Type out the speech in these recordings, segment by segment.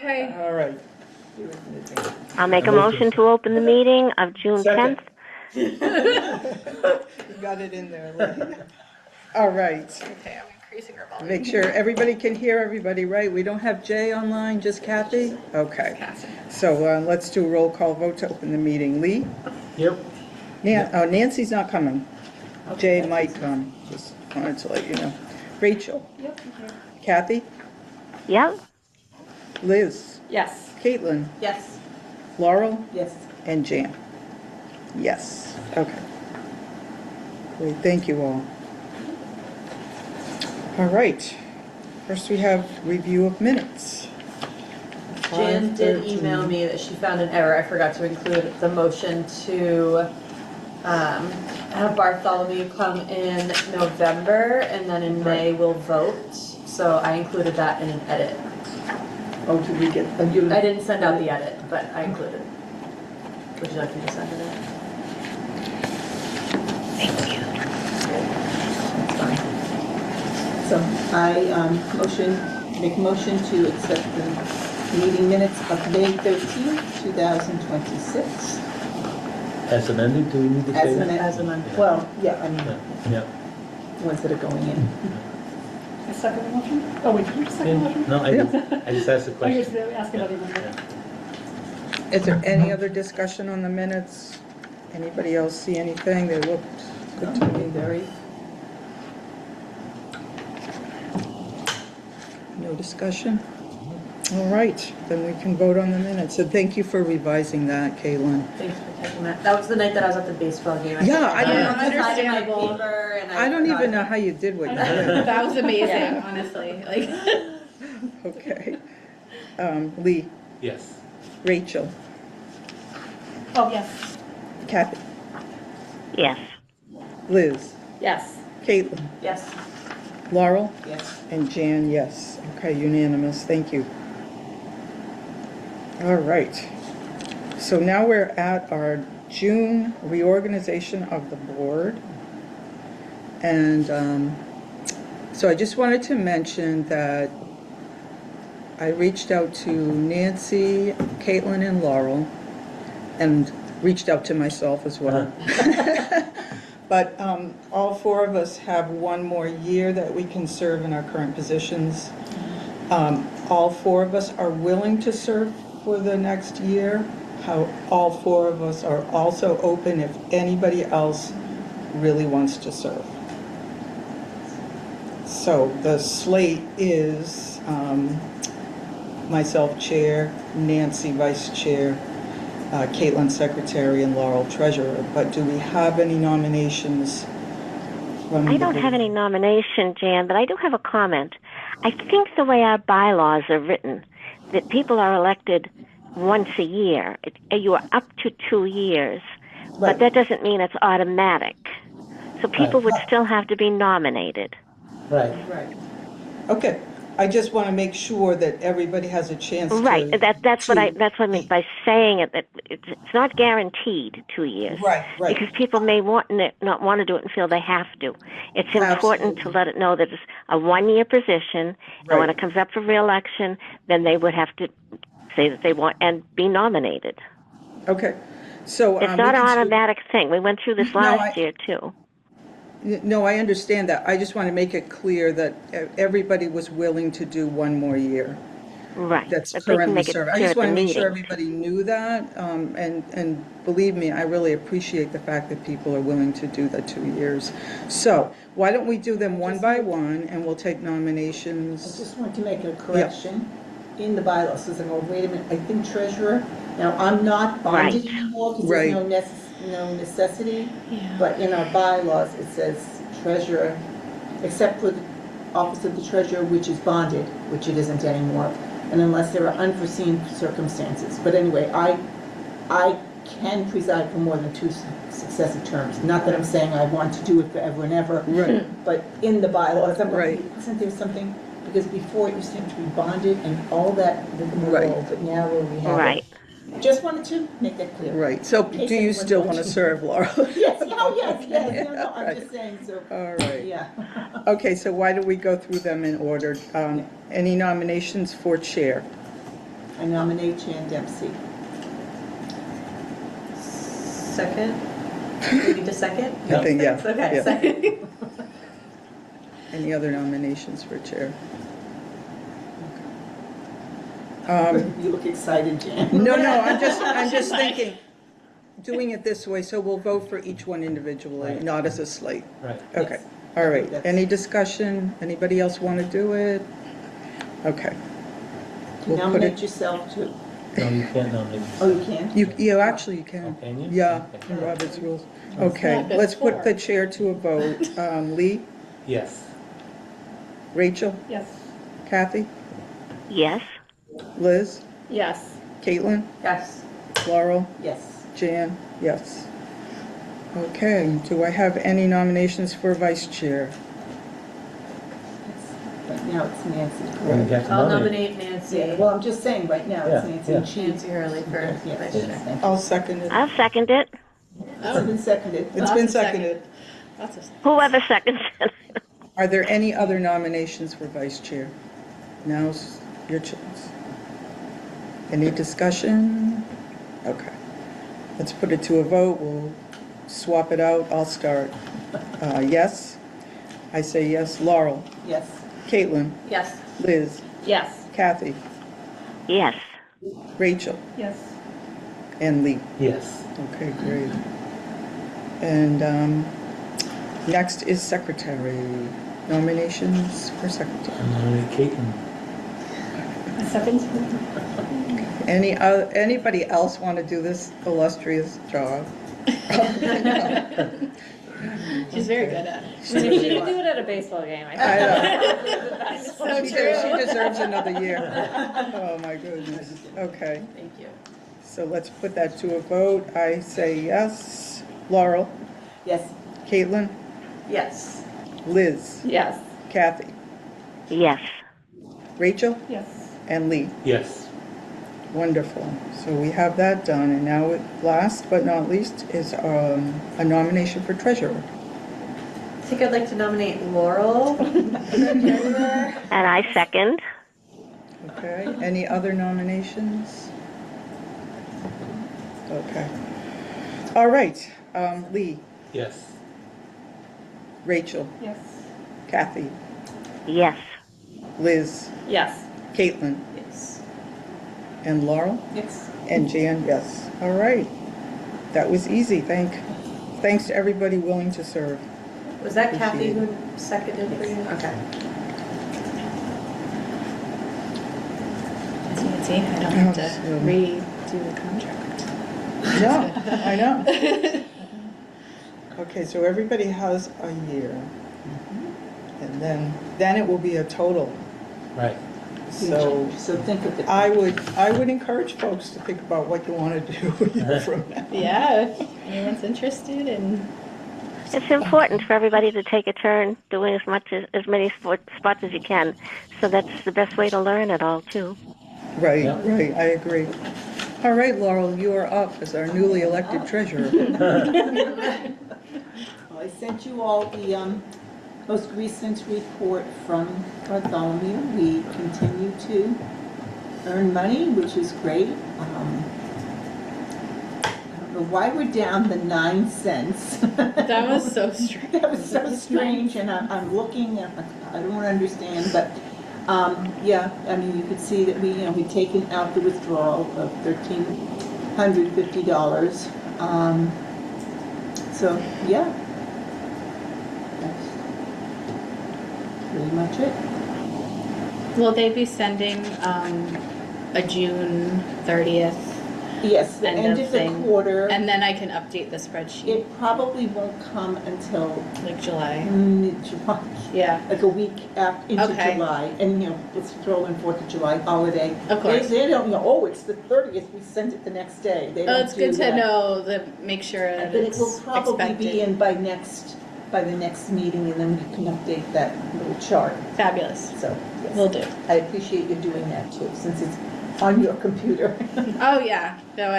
Okay. All right. I'll make a motion to open the meeting of June 10th. You got it in there, Lee. All right. Okay, I'm increasing our volume. Make sure everybody can hear everybody, right? We don't have Jay online, just Kathy? Okay. So let's do a roll call vote to open the meeting. Lee? Yep. Nancy's not coming. Jay might come. Just wanted to let you know. Rachel? Yep, I'm here. Kathy? Yep. Liz? Yes. Caitlin? Yes. Laurel? Yes. And Jan? Yes. Okay. Great, thank you all. All right. First we have review of minutes. Jan did 5:13. email me that she found an error. I forgot to include the motion to have Bartholomew come in November, and then in May we'll vote. So I included that in an edit. Oh, did we get? I didn't send out the edit, but I included. Would you like me to send it in? Thank you. That's fine. So I make a motion to accept the meeting minutes of May 13th, 2026. As amended, do we need to say As that? amended. As amended. Well, yeah, I mean, Yeah. the ones that are going in. A second motion? Oh, wait, did you second motion? No, I just asked the Oh, you're question. asking about the amendment. Is there any other discussion on the minutes? Anybody else see anything? They looked good to me. Very. No discussion? All right, then we can vote on the minutes. So thank you for revising that, Caitlin. Thanks for taking that. That was the night that I was at the baseball game. Yeah, I don't know. Understandable. I don't even know how you did what you did. That was amazing, honestly. Like. Okay. Lee, Yes. Rachel, Oh, yes. Kathy, Yes. Liz, Yes. Caitlin, Yes. Laurel, Yes. and Jan, yes. Okay, unanimous, thank you. All right. So now we're at our June reorganization of the board. And so I just wanted to mention that I reached out to Nancy, Caitlin, and Laurel, and reached out to myself as well. But all four of us have one more year that we can serve in our current positions. All four of us are willing to serve for the next year. How all four of us are also open if anybody else really wants to serve. So the slate is myself chair, Nancy vice chair, Caitlin secretary, and Laurel treasurer. But do we have any nominations from I the don't board? have any nomination, Jan, but I do have a comment. I think the way our bylaws are written, that people are elected once a year. You are up to 2 years, but that doesn't mean it's automatic. So people would still have to be nominated. Right. Right. Okay, I just want to make sure that everybody has a chance Right. to... That's what I mean by saying it. That it's not guaranteed 2 years. Right. Because people may not want to do it and feel they have to. It's important to let it know that it's a 1-year position, and when it comes up for re-election, then they would have to say that they want and be nominated. Okay, so... It's not an automatic thing. We went through this last year, too. No, I understand that. I just want to make it clear that everybody was willing to do one more year. Right. That's But they can currently make it serving. I clear just at want the to make sure meeting. everybody knew that, and believe me, I really appreciate the fact that people are willing to do the 2 years. So why don't we do them one by one, and we'll take I nominations. just want to make a correction in the bylaws. So oh, wait a minute, I think treasurer. Now, I'm not bonded Right. anymore because Right. there's no necessity. But in our bylaws, it says treasurer, except for the office of the treasurer, which is bonded, which it isn't anymore, and unless there are unforeseen circumstances. But anyway, I can preside for more than 2 successive terms. Not that I'm saying I want to do it forever and ever, Right. but in the bylaws, I'm Right. like, isn't there something? Because before it used to have to be bonded and all that Right. rigmarole, but now we have Right. it. Just wanted to make that clear. Right, so In case do you anyone's still want to watching. serve, Laura? Yes, oh, yes, no, I'm Right. just saying, so, All right. yeah. Okay, so why don't we go through them in order? Any nominations for chair? I nominate Jan Dempsey. Second? We need a second? I think, yeah. Okay, yeah. second. Any other nominations for chair? You look excited, Jan. No, I'm just thinking, doing it this way, so we'll vote for each one individually, Right. not as a slate. Right. Okay, Yes. all right. That's- Any discussion? Anybody else want to do it? Okay. You We'll put nominate it, yourself too. No, you can't nominate. Oh, you can? you actually you can. Oh, can you? Yeah, Okay. in Robert's rules. not Okay, good let's put for. the chair to a vote. Lee, Yes. Rachel, Yes. Kathy, Yes. Liz, Yes. Caitlin, Yes. Laurel, Yes. Jan, yes. Okay, do I have any nominations for vice chair? Right now it's Nancy, We correct? have to I'll nominate. nominate Nancy. Yeah, well, I'm just saying, right now it's Yeah, Nancy. yeah. and she- Nancy Hurley for Yes, vice yes, chair. thank you. I'll second it. I'll second it. It's been seconded. It's been seconded. Lots of. Whoever seconds it. Are there any other nominations for vice chair? Now's your chance. Any discussion? Okay. Let's put it to a vote. We'll swap it out. I'll start. Yes? I say yes. Laurel? Yes. Caitlin? Yes. Liz? Yes. Kathy? Yes. Rachel? Yes. And Lee? Yes. Okay, great. And next is secretary. Nominations for secretary. I nominate Caitlin. A second. Anybody else want to do this illustrious job? She's very good at it. I mean, if she could do it at a baseball game, I I think. know. She deserves another year. Oh, my goodness. Okay, Thank you. so let's put that to a vote. I say yes. Laurel, Yes. Caitlin, Yes. Liz, Yes. Kathy, Yes. Rachel, Yes. and Lee. Yes. Wonderful. So we have that done, and now last but not least is a nomination for treasurer. I think I'd like to nominate Laurel for treasurer. And I second. Okay, any other nominations? Okay. All right, Lee, Yes. Rachel, Yes. Kathy, Yes. Liz, Yes. Caitlin, Yes. and Laurel, Yes. and Jan, yes. All right, that was easy, thanks to everybody willing to serve. Was that Kathy Appreciate who seconded for you? Okay. See, I don't have to So- redo the contract. No, I know. Okay, so everybody has a year. And then it will be a total. Right. So So think of it. I would encourage folks to think about what you want to do a year from now. Yeah, if anyone's interested in. It's important for everybody to take a turn doing as many spots as you can. So that's the best way to learn it all, too. Right, Yeah. right, I agree. All right, Laurel, you are up as our newly elected treasurer. Well, I sent you all the most recent report from Bartholomew. We continue to earn money, which is great. I don't know why we're down the 9 cents. That was so strange. That was so strange, and I'm looking, and I don't understand, but, yeah, I mean, you could see that we'd taken out the withdrawal of $1,350. So, yeah. That's pretty much it. Will they be sending a June 30th? Yes, the end of the thing? quarter, And then I can update the spreadsheet, it probably won't come until like July. mid-July. Yeah, Like a week into Okay. July, and let's throw in 4th of July holiday. Of course. They don't it's the 30th, we sent it the next day. They oh, don't it's good do to that. know, make sure that But it it's will probably be expected. in by the next meeting, and then we can update that little chart. Fabulous, So, yes. will do. I appreciate you doing that too, since it's on your computer. Oh, yeah, no,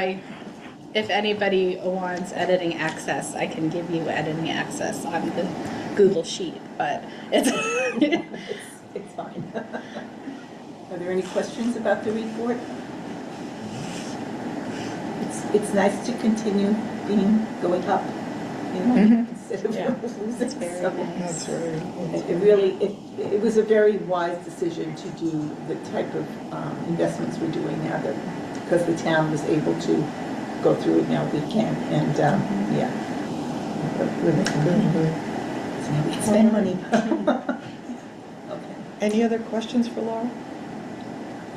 if anybody wants editing access, I can give you editing access on the Google Sheet, but it's, It's fine. Are there any questions about the report? it's nice to continue going up, instead of Yeah. losing. It's very So nice. That's right. It really, it was a very wise decision to do the type of investments we're doing now, that, because the town was able to go through it now, we can, and, yeah. We're making money. So now we can spend money. Okay. Any other questions for Laura?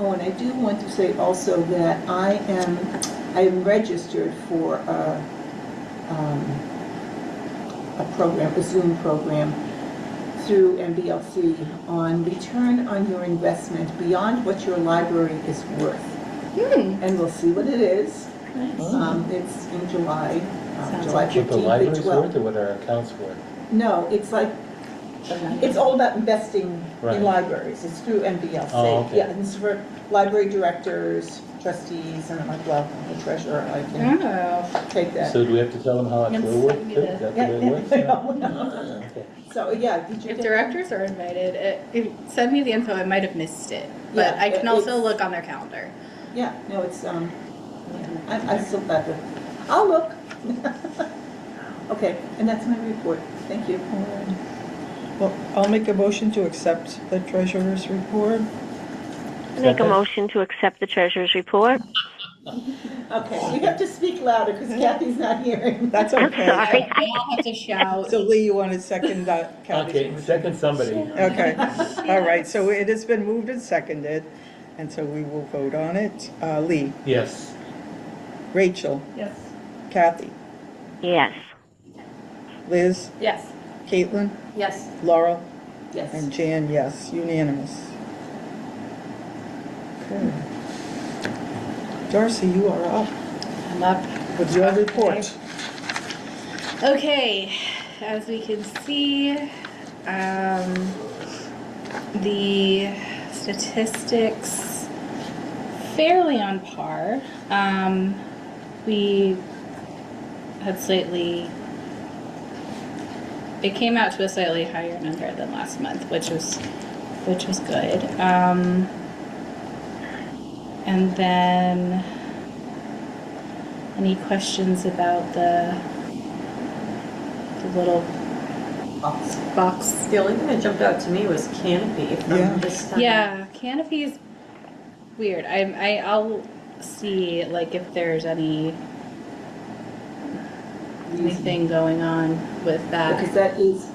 Oh, and I do want to say also that I am registered for a program, a Zoom program through MBLC on return on your investment beyond what your library is worth. And we'll see what it is. It's in July, July What the 15th library's to worth 12th. or what our accounts worth? No, it's like, it's all about investing Right. in libraries. It's through MBLC. Oh, okay. Yeah, and it's for library directors, trustees, and I'm like, well, I'm the treasurer, I can Oh, take that. So do we have to tell them how much Yes, we're worth send me too? the- Is that the Yeah, way it works? yeah. Okay. So, yeah, did you if get directors are invited, send me the info. I might have missed it, but Yeah, I can also it's- look on their calendar. that? Yeah, no, it's, I still got the, I'll look. Okay, and that's my report. Thank you. Well, I'll make a motion to accept the treasurer's report. Make a Second. motion to accept the treasurer's report. Okay, you have to speak louder because Kathy's not hearing. That's I'm okay. sorry. I all have to shout. So Lee, you want to second that? Kathy's Okay, motion? second somebody. Okay, all right, so it has been moved and seconded, and so we will vote on it. Lee, Yes. Rachel, Yes. Kathy, Yes. Liz, Yes. Caitlin, Yes. Laura, Yes. and Jan, yes, unanimous. Okay. Darcy, you are up I'm up. with your report. Okay, as we can see, the statistics fairly on par. We had it came out to a slightly higher number than last month, which was good. And then any questions about the little box? The only thing that jumped out to me was canopy Yeah. from this time. Yeah, canopy is weird. I'll see like if there's anything going on with Because that that is,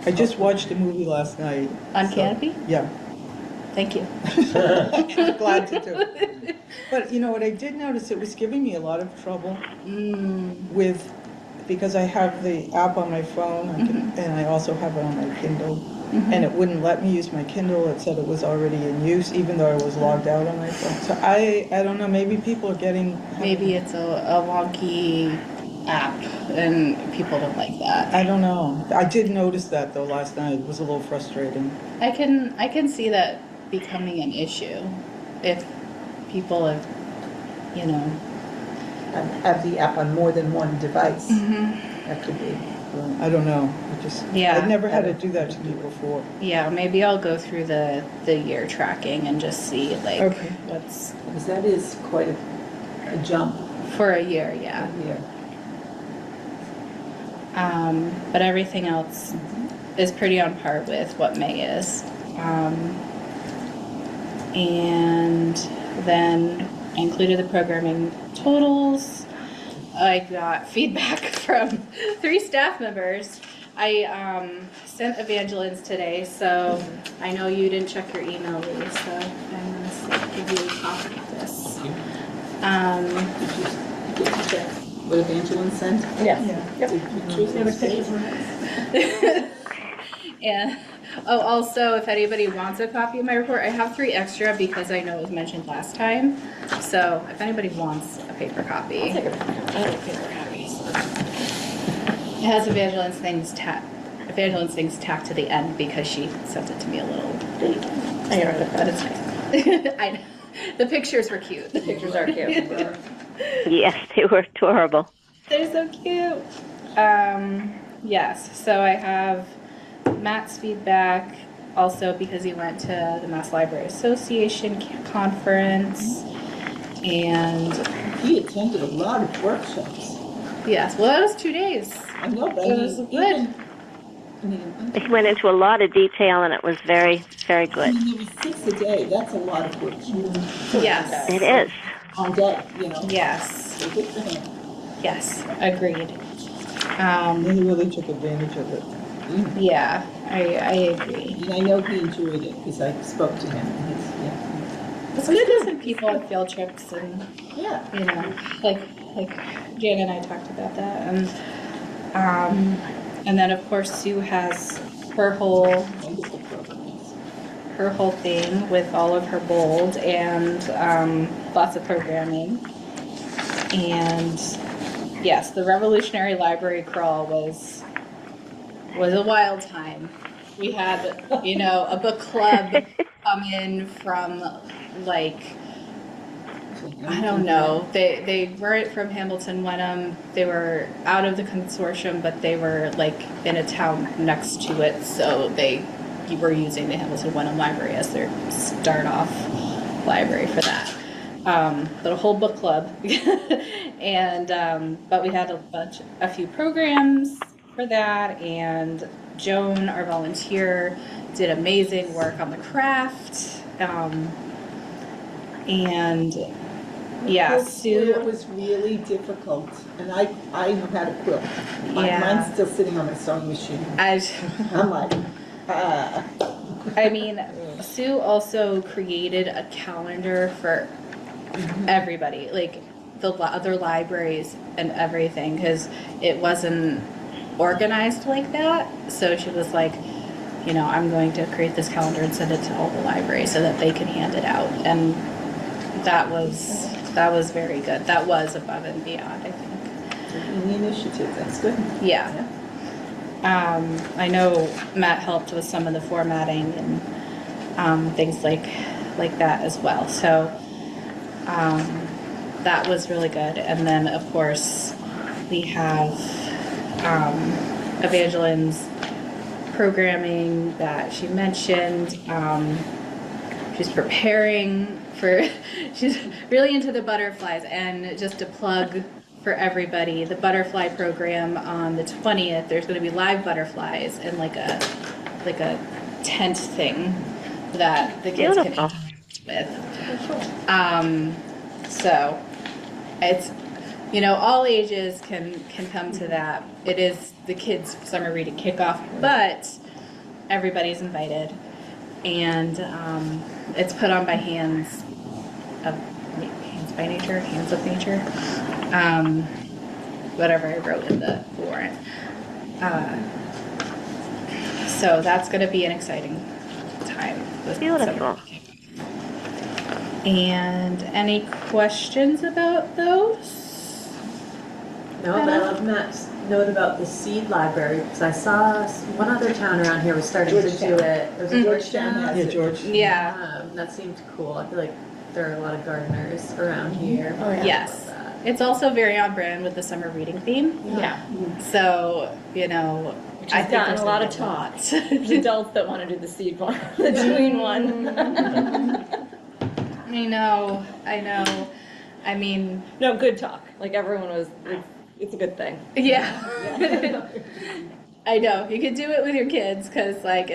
I just watched a movie last night. on so- canopy. Yeah. Thank you. Glad to do. But you know what, I did notice it was giving me a lot of trouble with, because I have the app on my phone and I also have it on my Kindle. And it wouldn't let me use my Kindle. It said it was already in use, even though I was logged out on my phone. So I don't know, maybe people are getting. Maybe it's a wonky app and people don't like that. I don't know. I did notice that though last night. It was a little frustrating. I can see that becoming an issue if people have, have the app on more than one device. That could be. I don't know. Yeah. I've never had to do that to me before. yeah, maybe I'll go through the year tracking and just see like Okay. what's Because that is quite a jump. for a year, yeah. Yeah. But everything else is pretty on par with what May is. And then I included the programming totals. I got feedback from 3 staff members. I sent Evangelines today, so I know you didn't check your email, Lee, so I'm going to give you a copy of this. Did you check what Evangeline sent? And also, if anybody wants a copy of my report, I have 3 extra because I know it was mentioned last time. So if anybody wants a paper copy, I like paper copies. It has Evangeline's things tacked to the end because she sent it to me a little late. But it's nice. I know. The pictures were cute. The pictures are cute. Yes, they were adorable. They're so cute. Yes, so I have Matt's feedback also because he went to the Mass Library Association conference and He attended attended a lot of workshops. Yes, well, that was 2 days. I know, but I It was mean, good. even, I mean, It went into a lot of detail, and it was very, very I good. mean, there was 6 a day, that's a lot of workshops. Yes. It is. On day, you know? Yes, So good for him. yes, agreed. He really took advantage of it. Yeah, I agree. And I know he enjoyed it, because I spoke to him, and he's, It's good to send people on field trips and, yeah. you know, like Jan and I talked about that. And then of course Sue has her whole Wonderful programs. thing with all of her bold and lots of programming. And yes, the Revolutionary Library Crawl was a wild time. We had, you know, a book club come in from like, I don't know. They weren't from Hamilton Wenham. They were out of the consortium, but they were like in a town next to it, so they were using the Hamilton Wenham Library as their start-off library for that. But a whole book club, and but we had a few programs for that, and Joan, our volunteer, did amazing work on the craft, and yeah, Quilt Sue. It was really difficult, and I know how to quilt. Yeah. Mine's still sitting on my sewing machine. I'm like, I mean, Sue also created a calendar for everybody, like the other libraries and everything, because it wasn't organized like that. So she was like, you know, I'm going to create this calendar and send it to all the libraries so that they can hand it out. And that was very good. That was above and beyond, I think. the initiative, that's good. Yeah. I know Matt helped with some of the formatting and things like that as well. So that was really good. And then of course we have Evangeline's programming that she mentioned. She's preparing for, she's really into the butterflies, and just a plug for everybody, the butterfly program on the 20th, there's going to be live butterflies and like a tent thing that the kids can Beautiful. interact with. So it's, you know, all ages can come to that. It is the kids' summer reading kickoff, but everybody's invited, and it's put on by Hands by Nature, Hands of Nature, whatever I wrote in the warrant. So that's going to be an exciting time. With Beautiful. And any questions about those? No, but I love Matt's note about the seed library, because I saw one other town around here was starting to do Georgetown. it. Was it Mhm. Georgetown? has Yeah, it. George. Yeah. That seemed cool. I feel like there are a lot of gardeners around here. Oh, yeah. Yes. It's also very on brand with the summer reading theme. Yeah. So, you know, Which I has think gotten there's a lot gonna of be talk. lots. There's adults that want to do the seed one, the tween one. I know. I mean, No, good talk. Like everyone was, it's a good thing. yeah. I know. You could do it with your kids because, like,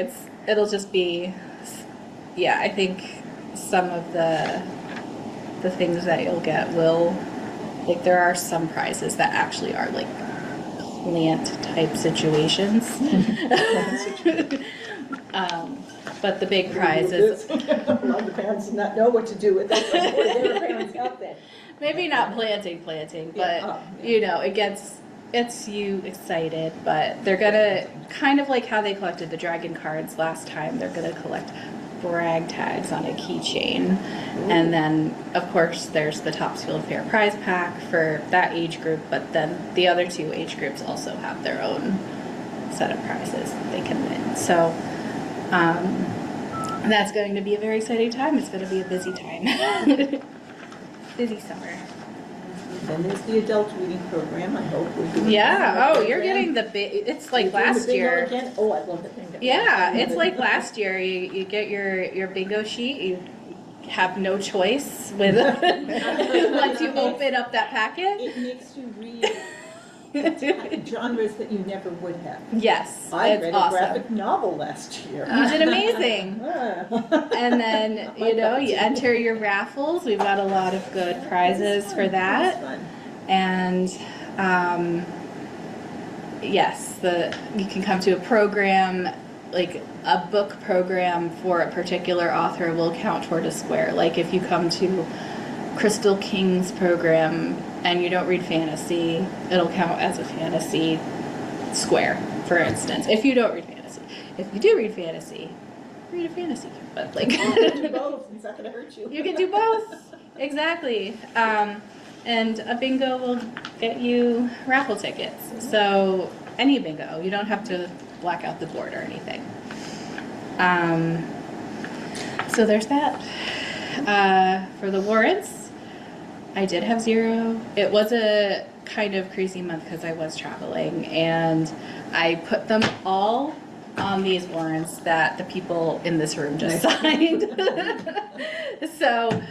it'll just be, yeah, I think some of the things that you'll get will, like, there are some prizes that actually are, like, plant type situations. But the big prize is A lot of the parents do not know what to do with it. Their parents help them. maybe not planting, but Yeah. you know, it gets you excited. But they're gonna, kind of like how they collected the dragon cards last time, they're gonna collect brag tags on a keychain. And then of course there's the Topsfield Fair prize pack for that age group, but then the other two age groups also have their own set of prizes that they can win. So that's going to be a very exciting time. It's going to be a busy time. Busy summer. Then there's the adult reading program, I hope we're doing. Yeah. Oh, you're getting the big. It's like last year. Again? Oh, I love the bingo. Yeah, it's like last year. You get your bingo sheet. You have no choice with once you open up that packet. It makes you read genres that you never would have. Yes, I it's read a awesome. graphic novel last year. You did amazing. Ah. And then, you know, you enter your raffles. We've got a lot of good prizes for That's that. fun. And yes, you can come to a program, like a book program for a particular author will count toward a square. Like if you come to Crystal King's program and you don't read fantasy, it'll count as a fantasy square, for instance. If you don't read fantasy. If you do read fantasy, read a fantasy, but like Do both, it's not gonna hurt you. you can do both. Exactly. And a bingo will get you raffle tickets. So any bingo, you don't have to black out the board or anything. So there's that. For the warrants, I did have 0. It was a kind of crazy month because I was traveling, and I put them all on these warrants that the people in this room just signed. So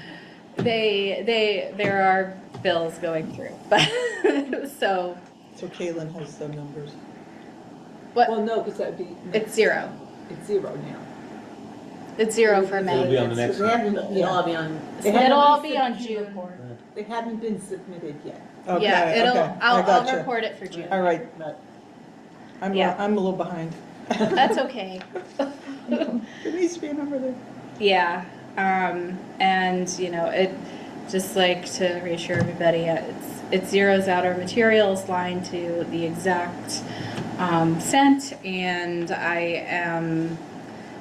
there are bills going through, but so Caitlin has the numbers. what? Well, no, because that'd be. It's 0. It's 0 now. It's 0 for It'll May. be on the next They one. haven't, It'll yeah, all be on. It'll all be on June. they haven't been submitted yet. Okay, Yeah, okay, I'll I gotcha. report it for June. All right, I'm Yeah. a little behind. That's okay. There needs to be a number there. Yeah, and you know, it just like to reassure everybody, it zeroes out our materials line to the exact cent, and I am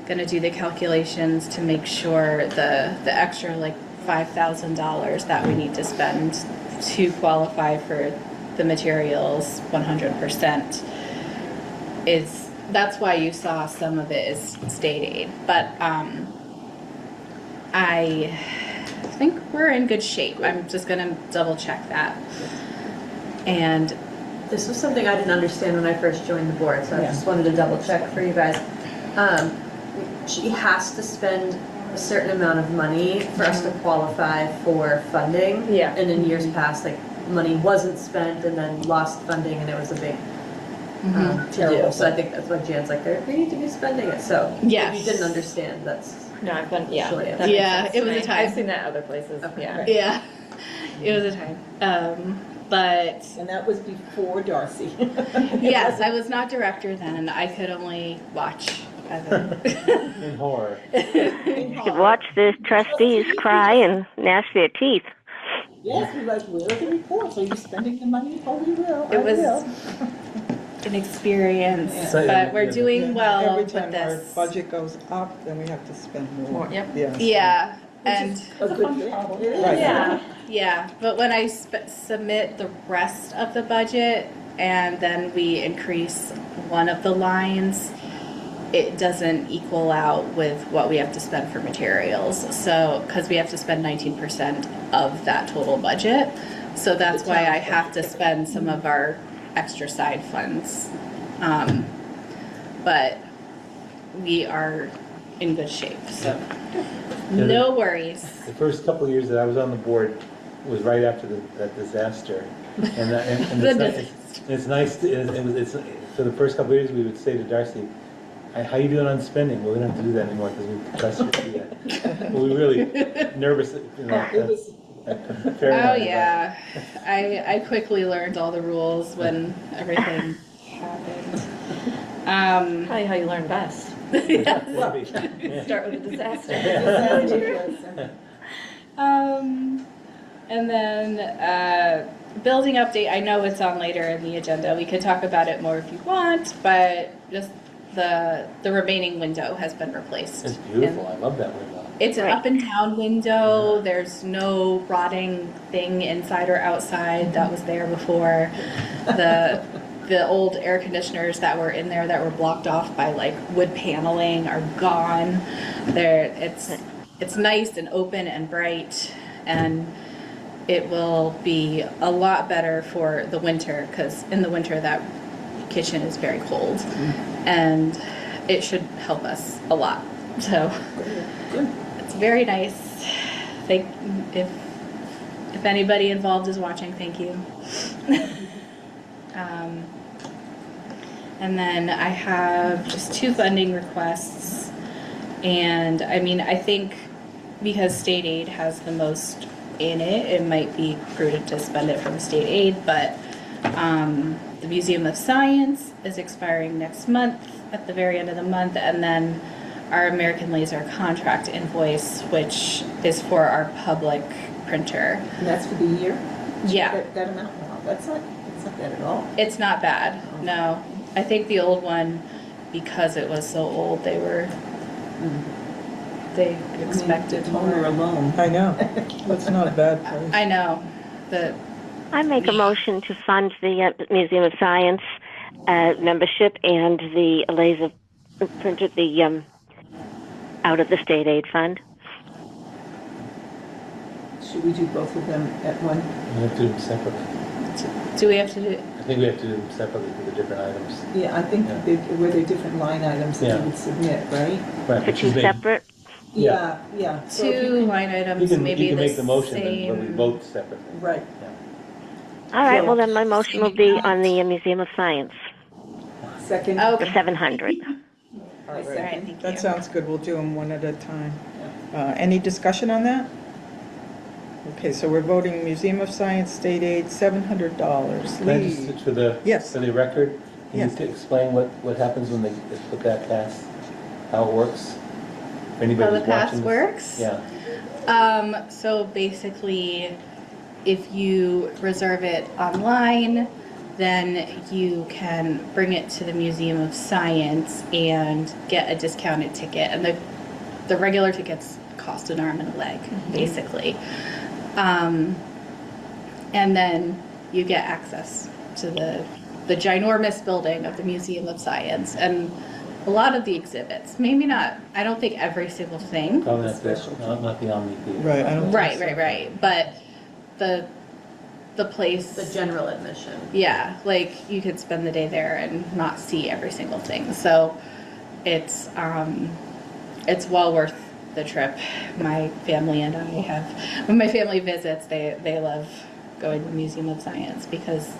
gonna do the calculations to make sure the extra like $5,000 that we need to spend to qualify for the materials 100% that's why you saw some of it is state aid, but I think we're in good shape. I'm just gonna double check that. And This was something I didn't understand when I first joined the board, so I just wanted to double check for you guys. She has to spend a certain amount of money for us to qualify for funding. Yeah. And in years past, like, money wasn't spent and then lost funding, and it was a big to-do. So I think that's why Jan's like, we need to be spending it. So Yes. if you didn't understand, that's No, I've been, yeah. Sure, yeah. that makes Yeah, sense it to was a me. time. I've seen that other places, Okay, yeah. great. yeah, it was a time. But And that was before Darcy. yes, I was not director then. I could only watch. In horror. You could watch the trustees cry and gnash their teeth. Yes, we're like, where are the reports? Are you spending the money? Oh, we will. It I was will. an experience, So, but we're yeah, doing Yeah, well Every with time our this. budget goes up, then we have to spend more. More, yep. Yes. Yeah, and A good thing. It is. Right. Yeah. yeah, but when I submit the rest of the budget and then we increase one of the lines, it doesn't equal out with what we have to spend for materials. So, because we have to spend 19% of that total budget. So that's why I have to spend some of our extra side funds. But we are in good shape, so no worries. The first couple of years that I was on the board was right after that disaster. And it's nice, it's for the first couple of years, we would say to Darcy, how you doing on spending? Well, we don't have to do that anymore because we trust you to do that. We were really nervous, you know. It was, Oh yeah, I quickly learned all the rules when everything happened. Probably how you learn best. Yeah. Start with a disaster. And then building update. I know it's on later in the agenda. We could talk about it more if you want, but just the remaining window has been replaced. It's beautiful. I love that window. It's an up and down window. There's no rotting thing inside or outside that was there before. The old air conditioners that were in there that were blocked off by like wood paneling are gone. It's nice and open and bright, and it will be a lot better for the winter, because in the winter that kitchen is very cold, and it should help us a lot. So it's very nice. thank, if anybody involved is watching, thank you. And then I have just 2 funding requests. And I mean, I think because state aid has the most in it, it might be prudent to spend it from state aid, but the Museum of Science is expiring next month at the very end of the month, and then our American Laser contract invoice, which is for our public printer. And that's for the year? Yeah. That amount? Wow, that's not bad at all. It's not bad, no. I think the old one, because it was so old, they expected Toner more. alone. I know, that's not a bad price. I know, but I make a motion to fund the Museum of Science membership and the laser printer, out of the state aid fund. Should we do both of them at one? We have to do them separately. do we have to do, I think we have to do them separately for the different items. Yeah, I think Yeah. were there different line items that Yeah. you would submit, right? Right, For which two is made- separate. Yeah. Yeah. So if you 2 line You items, can, maybe you can the make the motion, but we same. vote separately. Right. All right. Yeah. Well, then my motion will be on the Museum of Science Second? for Okay. 700. I All right, second. thank That you. sounds good, we'll do them one at a time. Any discussion on that? Okay, so we're voting Museum of Science, state aid, $700. Can I Lee? just, for the, Yes. for the record, can Yes. you explain what happens when they put that pass, how it works? For anybody How the who's pass watching this? works? Yeah. So basically, if you reserve it online, then you can bring it to the Museum of Science and get a discounted ticket. And the regular tickets cost an arm and a leg, basically. And then you get access to the ginormous building of the Museum of Science and a lot of the exhibits. Maybe not, I don't think every single thing. Probably not the Omni Theater. Right, I don't think so. Right. But the place. The general admission. Yeah, like you could spend the day there and not see every single thing. So it's well worth the trip. My family and I have, when my family visits, they love going to the Museum of Science because,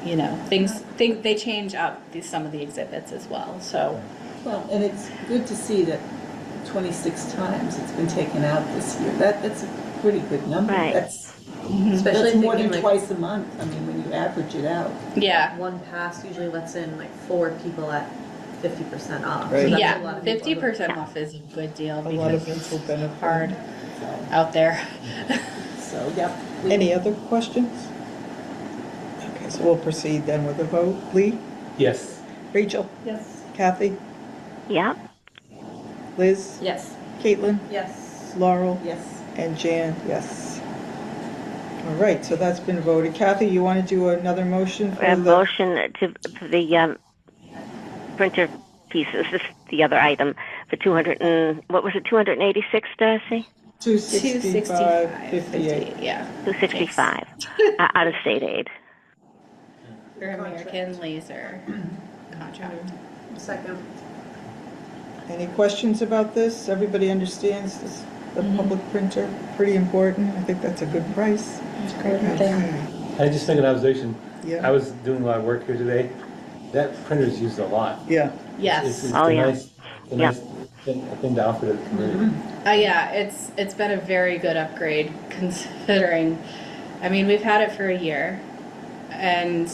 you know, they change up some of the exhibits as well. So Well, and it's good to see that 26 times it's been taken out this year. That's a pretty good number. Right. That's Especially more than thinking like twice a month. I mean, when you average it out. yeah. one pass usually lets in like 4 people at 50% off. Right. So that's a lot Yeah, of people. 50% off is a good deal A lot of because people it's benefit. hard out there. So, yep. Any other questions? Okay, so we'll proceed then with the vote. Lee? Yes. Rachel? Yes. Kathy? Yeah. Liz? Yes. Caitlin? Yes. Laurel? Yes. And Jan, yes. All right, so that's been voted. Kathy, you want to do another motion for A the? motion for the printer pieces, this the other item, for 200 and, what was it, 286, Darcy? 265.58. Yeah. 265, out of state aid. For American Laser contract. Second. Any questions about this? Everybody understands this, the public printer, pretty important. I think that's a good price. It's a great thing. I just make an observation. Yeah. I was doing a lot of work here today. That printer's used a lot. Yeah, Yes. It's Oh, a yeah. nice, a nice thing to offer to the community. Yeah, it's been a very good upgrade considering, I mean, we've had it for a year and,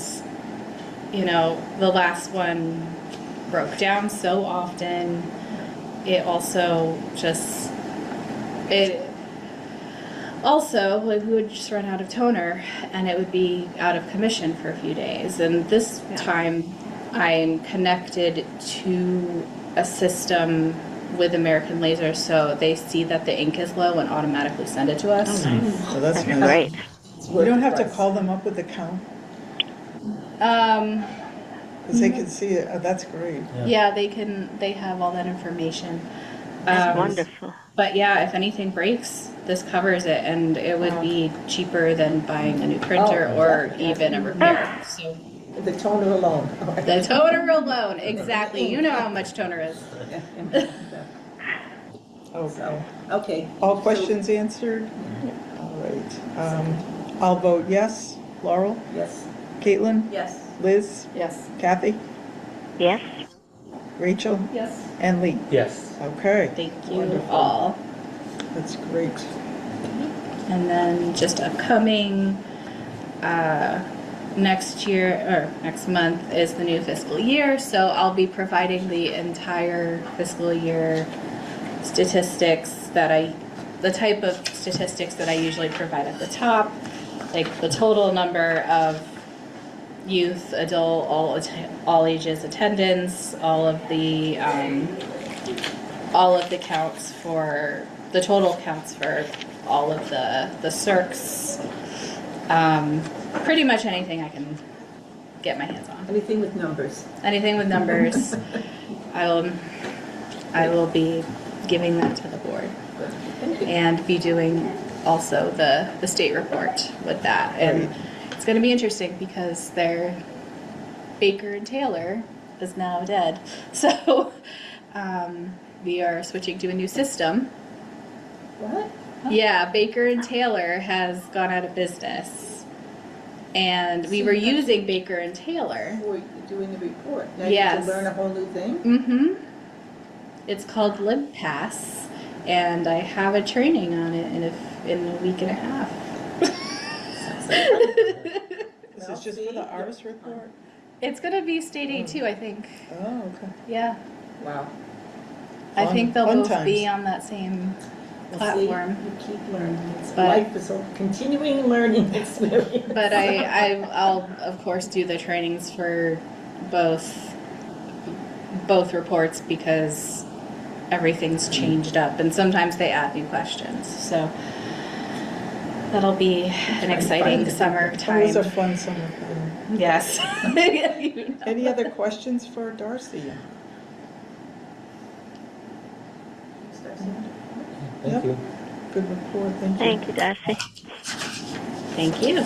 you know, the last one broke down so often. It also like, we would just run out of toner and it would be out of commission for a few days. And this time I'm connected to a system with American Laser, so they see that the ink is low and automatically send it to us. so that's That's nice. great. You don't have to call them up with the count, because they can see it. Oh, that's great. Yeah, they have all that information. That's wonderful. But yeah, if anything breaks, this covers it, and it would be cheaper than buying a new printer Oh, or definitely. even a repair. So The toner alone. the toner alone, exactly. You know how much toner is. Okay. Okay. All So- questions answered? All right. I'll vote yes. Laurel? Yes. Caitlin? Yes. Liz? Yes. Kathy? Yes? Rachel? Yes. And Lee? Yes. Okay, Thank you Wonderful. all. that's great. And then just upcoming, next year, or next month is the new fiscal year, so I'll be providing the entire fiscal year statistics the type of statistics that I usually provide at the top, like the total number of youth, adult, all ages attendance, all of the counts for, the total counts for all of the circs, pretty much anything I can get my hands on. Anything with numbers. Anything with numbers, I will be giving that to the board and be doing also the state report with that. And Right. it's going to be interesting because their Baker and Taylor is now dead. So we are switching to a new system. What? Yeah, Baker and Taylor has gone out of business. And we were using Baker and Taylor. For doing the report. Now you Yes. have to learn a whole new thing? Mm-hmm. It's called LibPass, and I have a training on it in a week and a half. Is this just for the Ars report? It's gonna be state aid too, I think. Oh, okay. Yeah, Wow. I Fun- think they'll fun both be times. on that same Well, see, platform. you keep learning. It's But- life is a continuing learning experience. But I'll of course do the trainings for both reports because everything's changed up, and sometimes they add new questions. So that'll be an exciting summer It was a time. fun summer. for them. Yes. You know. Any other questions for Darcy? Thank Yep. you. Good report, thank you. Thank you, Darcy. Thank you.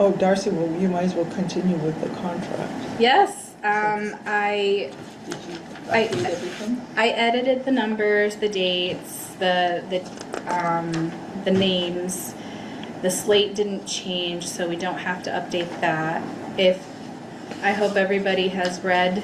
Oh, Darcy, well, you might as well continue with the contract. Yes, Did you I- update everything? I edited the numbers, the dates, the names. The slate didn't change, so we don't have to update that. I hope everybody has read.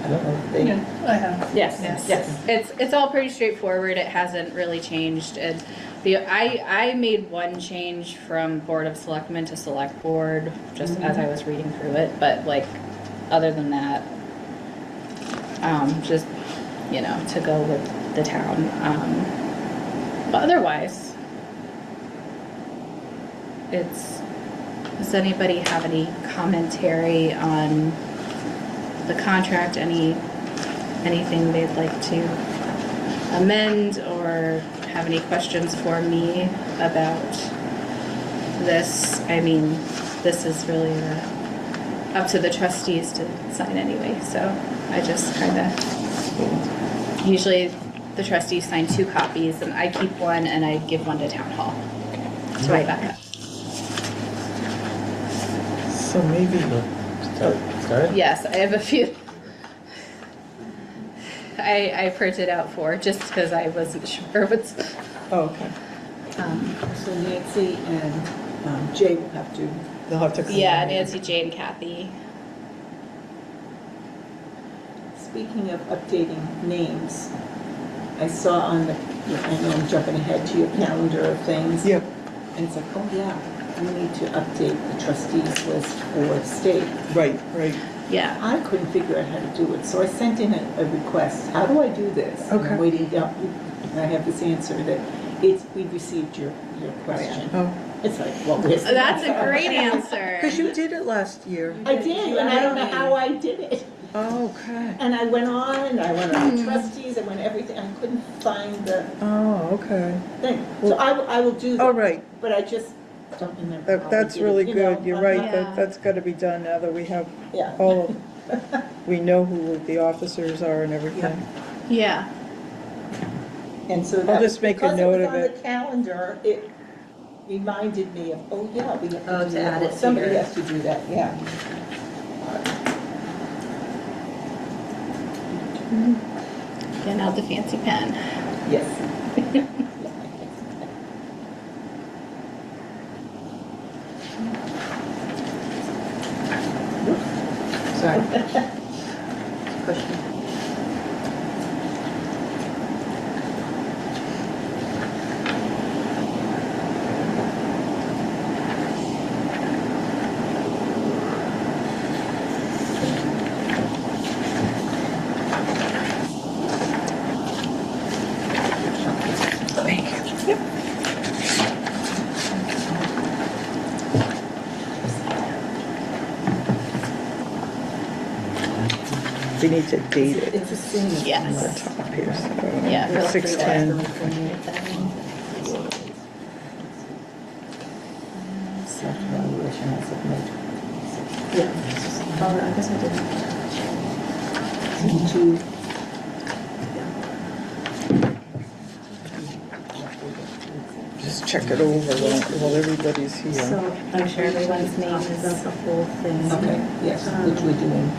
I don't know if they. I have. Yes. Yes. It's all pretty straightforward. It hasn't really changed. And I made one change from Board of Selectmen to Select Board just as I was reading through it. But like, other than that, just, to go with the town. But otherwise, does anybody have any commentary on the contract, anything they'd like to amend or have any questions for me about this? I mean, this is really up to the trustees to sign anyway, so I just kind of, usually the trustees sign 2 copies and I keep one and I give one to town hall to my backup. So maybe, Start? Yes, I have a few. I printed out 4 just because I wasn't sure what's. oh, okay. So Nancy and Jay will have to. They'll have to come Yeah, in. Nancy, Jane, Kathy. Speaking of updating names, I saw on the, I know I'm jumping ahead to your calendar of things. Yep, And it's like, oh yeah, we need to update the trustees list for state. right. Yeah. I couldn't figure out how to do it, so I sent in a request. How do I do this? And Okay. I'm waiting, and I have this answer that we received your question. Oh, It's like, well, where's the That's a answer? great answer. because you did it last year. I did, and I don't know how I did it. Oh, okay. And I went on the trustees, I went everything, I couldn't find the Oh, okay. thing. So I will do that. All right, But I just don't remember how I that's did it, really you know, good. You're I'm right, not- Yeah. that's got to be done now that we have Yeah. all of, we know who the officers are and everything. Yeah. And so I'll that, just make a because it note was of on it. the calendar, it reminded me of, oh yeah, we have Oh, to do to add that. it to Somebody your- has to do that, yeah. Getting out the fancy pen. Yes. Sorry. Question. We need to date it It's a senior. on the Yes. top here, so. Yeah, feel free to- 610. Self-evaluation as of May Oh, I guess I didn't. 22. Just check it over while everybody's here. So I'm sure everyone's name About is. the whole thing. Okay, yes, which we're doing.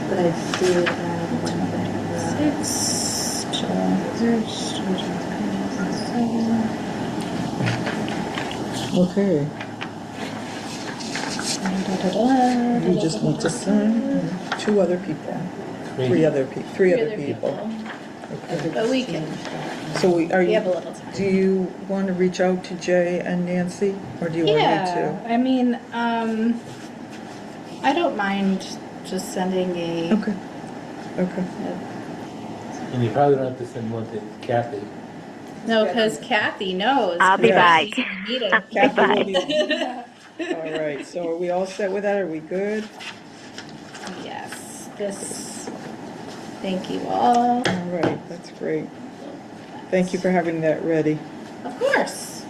But I did add one thing. Six, Okay, we just need to sign two other people, three other people. Okay. But we can, So are we have a you, little time. do you want to reach out to Jay and Nancy, or do you want me Yeah, to? I mean, I don't mind just sending a. Okay, okay. And you probably don't have to send one to Kathy. No, because Kathy knows. I'll be 'cause back. she's in a meeting. Kathy will Bye. be. All right, so are we all set with that? Are we good? Yes, this, thank you all. All right, that's great. Thank you for having that ready. Of course.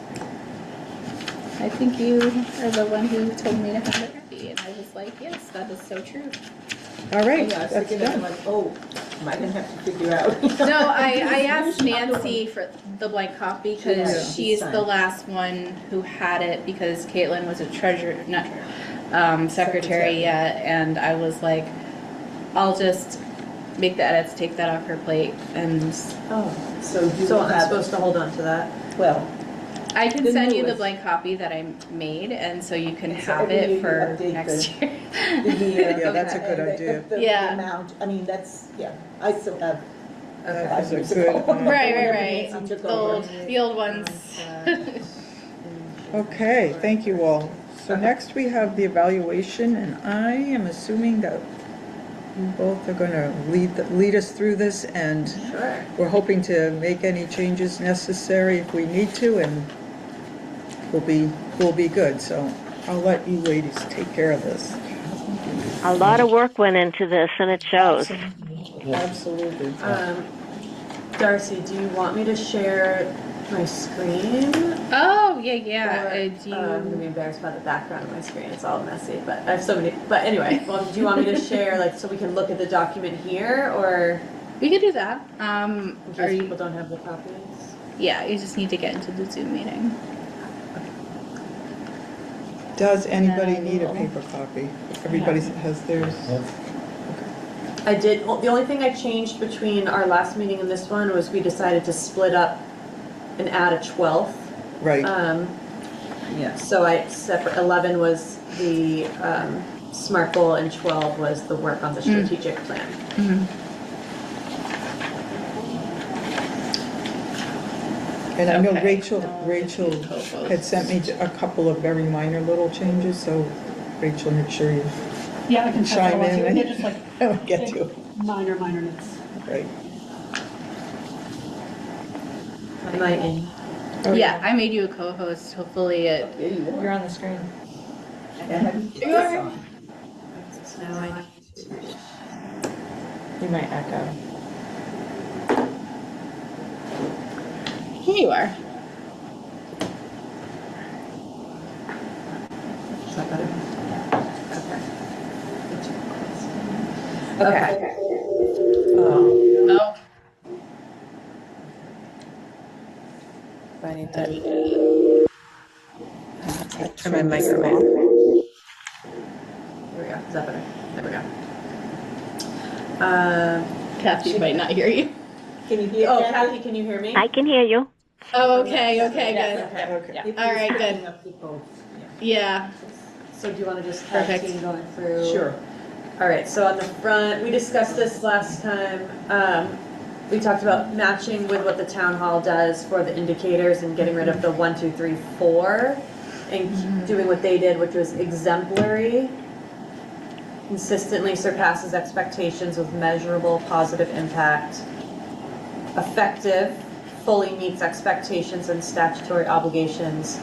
I think you are the one who told me to have it ready, and I was like, yes, that is so true. All right, Yeah, I was that's thinking, I'm done. like, oh, am I gonna have to figure out? No, I asked Nancy for the blank copy Yeah, because she's signed. the last one who had it because Caitlin was a treasurer, not secretary yet, and I was like, I'll just make the edits, take that off her plate, and Oh, so you So will I'm have supposed to hold on to that? well, I can The send you the newest. blank copy that I made, and so you can And so have every year it you for update next year. the year. Yeah, that's a and good the- idea. the Yeah. amount, I mean, that's, yeah, I still have. That is a 5 years good, ago. Right, Whenever right. Nancy took The over. old ones. Okay, thank you all. So next we have the evaluation, and I am assuming that you both are gonna lead us through this, and Sure. we're hoping to make any changes necessary if we need to, and we'll be good. So I'll let you ladies take care of this. A lot of work went into this, and it shows. Absolutely. Darcy, do you want me to share my screen? Oh, yeah. Or, Do I'm gonna be you? embarrassed by the background of my screen. It's all messy, but I have so many. But anyway, well, do you want me to share like so we can look at the document here, or We could do that. in Are case people you? don't have the copies? Yeah, you just need to get into the Zoom meeting. Does anybody need a will. paper copy? Everybody has theirs? Yes. I did. Well, the only thing I changed between our last meeting and this one was we decided to split up and add a 12th. Right. Yes. So I separate. 11 was the SMART goal, and 12 was the work on the strategic plan. And I know Okay. Rachel had sent me a couple of very minor little changes, so Rachel, make sure you Yeah, I can chime in. They're just like I don't get to it. minorness. Right. Am I in? Yeah, I made you a co-host. Hopefully it. There you are. You're on the screen. And I have to get this on. Now I need to. You might echo. Here you are. Is that better? Okay. Okay. Oh. I need to turn my microphone. There we go. Is that better? There we go. Kathy might not hear you. Can you hear Oh, Kathy? Kathy, can you hear me? I can hear you. Oh, okay, okay, Yes. good. Okay. If All he's right, good. picking up the both, Yeah, So do you want to just tag Perfect. team going through? Sure. All right, so on the front, we discussed this last time. We talked about matching with what the town hall does for the indicators and getting rid of the 1, 2, 3, 4 and doing what they did, which was exemplary, consistently surpasses expectations with measurable positive impact, effective, fully meets expectations and statutory obligations,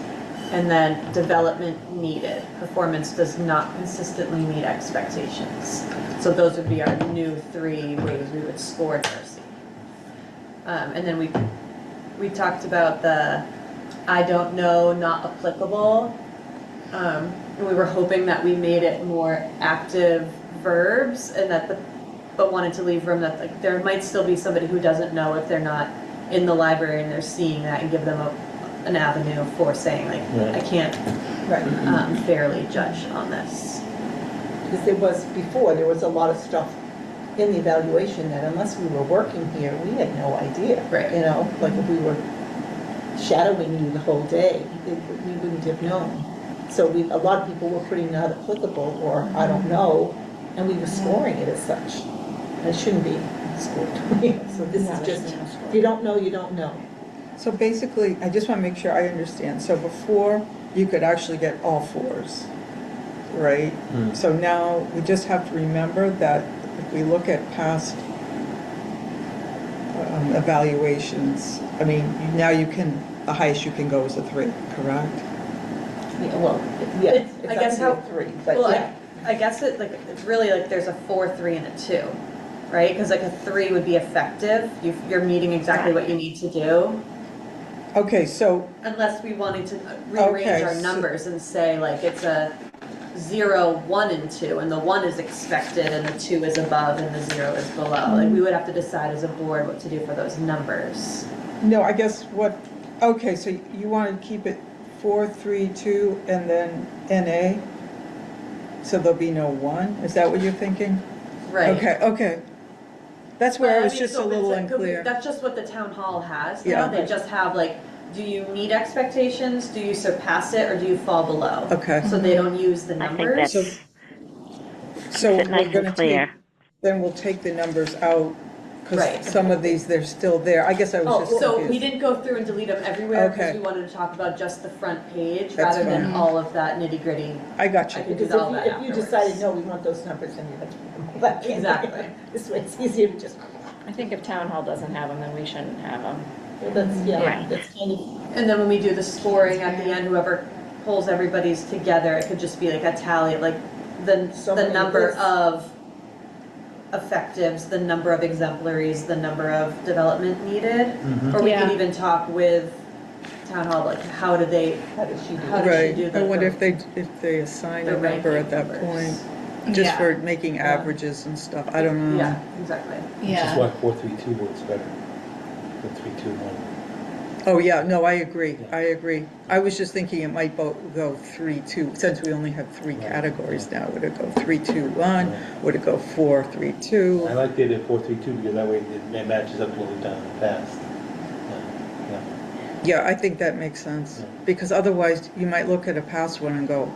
and then development needed. Performance does not consistently meet expectations. So those would be our new 3 ways we would score Darcy. And then we talked about the I don't know, not applicable. And we were hoping that we made it more active verbs and that but wanted to leave room that like there might still be somebody who doesn't know if they're not in the library and they're seeing that and give them an avenue for saying like, Right. I can't Right. fairly judge on this. Because there was a lot of stuff in the evaluation that unless we were working here, we had no idea. Right. You know, like if we were shadowing you the whole day, we wouldn't have known. So a lot of people were putting not applicable or I don't know, and we were scoring it as such. And it shouldn't be scored. So this is just, if you don't know, you don't know. So basically, I just want to make sure I understand. So before, you could actually get all 4s, right? Mm. So now, we just have to remember that if we look at past evaluations, I mean, now the highest you can go is a 3, correct? Yeah, well, yeah. It- it's I guess up to how- 3, but Well, yeah. I guess it's really like there's a 4, 3, and a 2, right? Because like a 3 would be effective. You're meeting exactly what you need to do. Okay, so, Unless we wanted to rearrange Okay, our so- numbers and say like it's a 0, 1, and 2, and the 1 is expected and the 2 is above and the 0 is below. Like we would have to decide as a board what to do for those numbers. no, I guess okay, so you want to keep it 4, 3, 2, and then NA? So there'll be no 1? Is that what you're thinking? Right. Okay. That's where I But, was mean, just so a little it's like, unclear. That's just what the town hall has Yeah. now. They just have like, do you meet expectations? Do you surpass it or do you fall below? Okay. So they don't use the I think numbers. that's So it nice we're gonna and clear. then we'll take the numbers out, because Right. some of these, they're still there. I guess I was Oh, just so we confused. didn't go through and delete them everywhere because Okay. we wanted to talk about just the front page That's rather than fine. all of that nitty gritty. I got I you. could do Because all that if you afterwards. decided, no, we want those numbers, then you have to put them all back in. Exactly. This way it's easier to just, I think if town hall doesn't have them, then we shouldn't have them. yeah, Right. that's kind of, And then when we do the scoring at the end, whoever pulls everybody's together, it could just be like a tally, like the Summary number of this. of effectives, the number of exemplaries, the number of development needed. Mhm. Or we Yeah. could even talk with town hall, like how do they, how does she do How that? does she Right. do I the- wonder if they assign the a number at ranking that numbers. point, just Yeah. for making Yeah. averages and stuff. I don't know. Yeah, exactly. Which is yeah. why 4, 3, 2 works better than 3, 2, 1. Oh, yeah, no, I agree. I was just thinking it might go 3, 2, since we only have 3 Right. categories now. Would it go 3, 2, 1? Would it go 4, 3, 2? I like the idea of 4, 3, 2 because that way it matches up to what we've done in the past. Yeah. Yeah, I think that makes sense, Yeah. because otherwise you might look at a past one and go,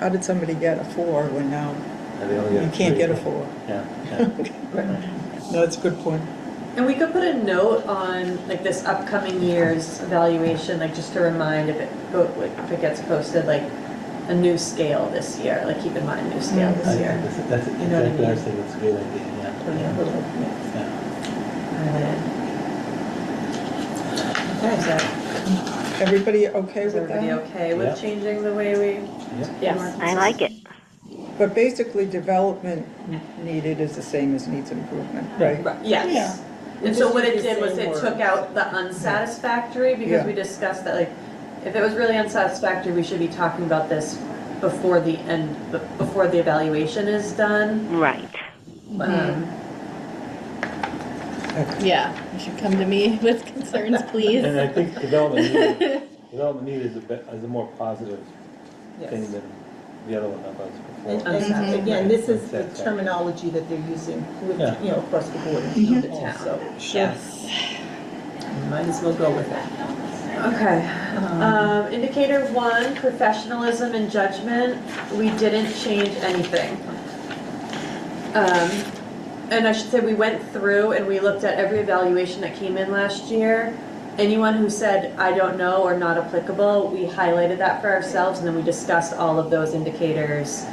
how did somebody get a 4 when now And they only you got can't 3. get a 4? Yeah. No, that's a good point. And we could put a note on like this upcoming year's evaluation, like just to remind if it gets posted, like a new scale this year, like keep in mind new scale this year. That's You know what I exactly what I was mean? thinking. It's a great idea. Yeah, a little, yeah. Okay, so Everybody okay is with everybody that? okay with Yeah. changing the way we? Yeah. Yes. I like it. But basically, development needed is the same as needs improvement, right? Yes. We And so just what use it the did was same it took words. out the unsatisfactory because Yeah. we discussed that like, if it was really unsatisfactory, we should be talking about this before the end, before the evaluation is done. Right. Um, Yeah, you should come to me with concerns, please. And I think development need is a more positive thing Yes. than The other one about And, before. and again, this is the That's that. terminology that they're using, with, Yeah. you know, across the board in Mhm. the town, so Yes. might as well go with it. Okay. Indicator 1, professionalism and judgment, we didn't change anything. And I should say, we went through and we looked at every evaluation that came in last year. Anyone who said, I don't know, or not applicable, we highlighted that for ourselves, and then we discussed all of those indicators.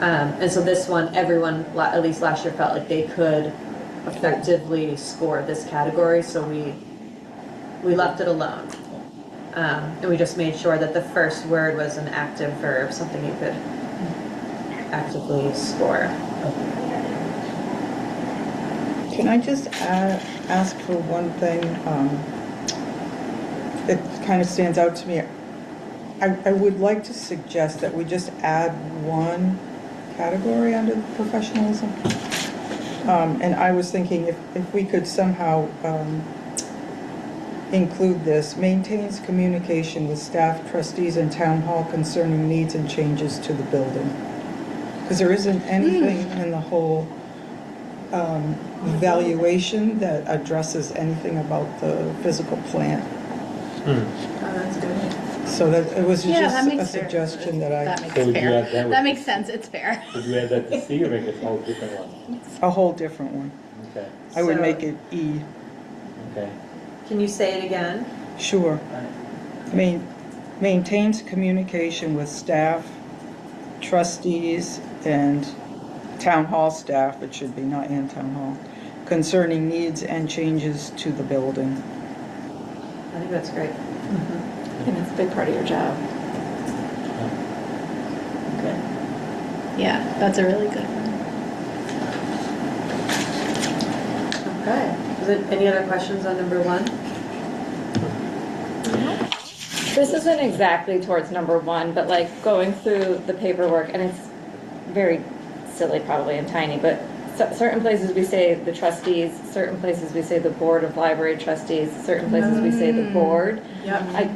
And so this one, everyone, at least last year, felt like they could effectively score this category, so we left it alone. And we just made sure that the first word was an active verb, something you could actively score. Can I just ask for one thing? It kind of stands out to me. I would like to suggest that we just add one category under professionalism. And I was thinking if we could somehow include this, maintains communication with staff, trustees, and town hall concerning needs and changes to the building. Because there isn't anything in the whole evaluation that addresses anything about the physical plant. Oh, that's good. So that it was Yeah, that just a makes fair. suggestion that That I, makes So would you fair. add that with That the- makes sense, it's fair. Would you add that to C or make it a whole different one? a whole different one. Okay, I would So- make it E. okay. Can you say it again? Sure. Maintains communication with staff, trustees, and town hall staff, it should be, not in town hall, concerning needs and changes to the building. I think that's great. And it's a big part of your job. Okay. Yeah, that's a really good one. Okay. Is it any other questions on number 1? This isn't exactly towards number 1, but like going through the paperwork, and it's very silly probably and tiny, but certain places we say the trustees, certain places we say the board of library trustees, certain places we say the board. Yep. I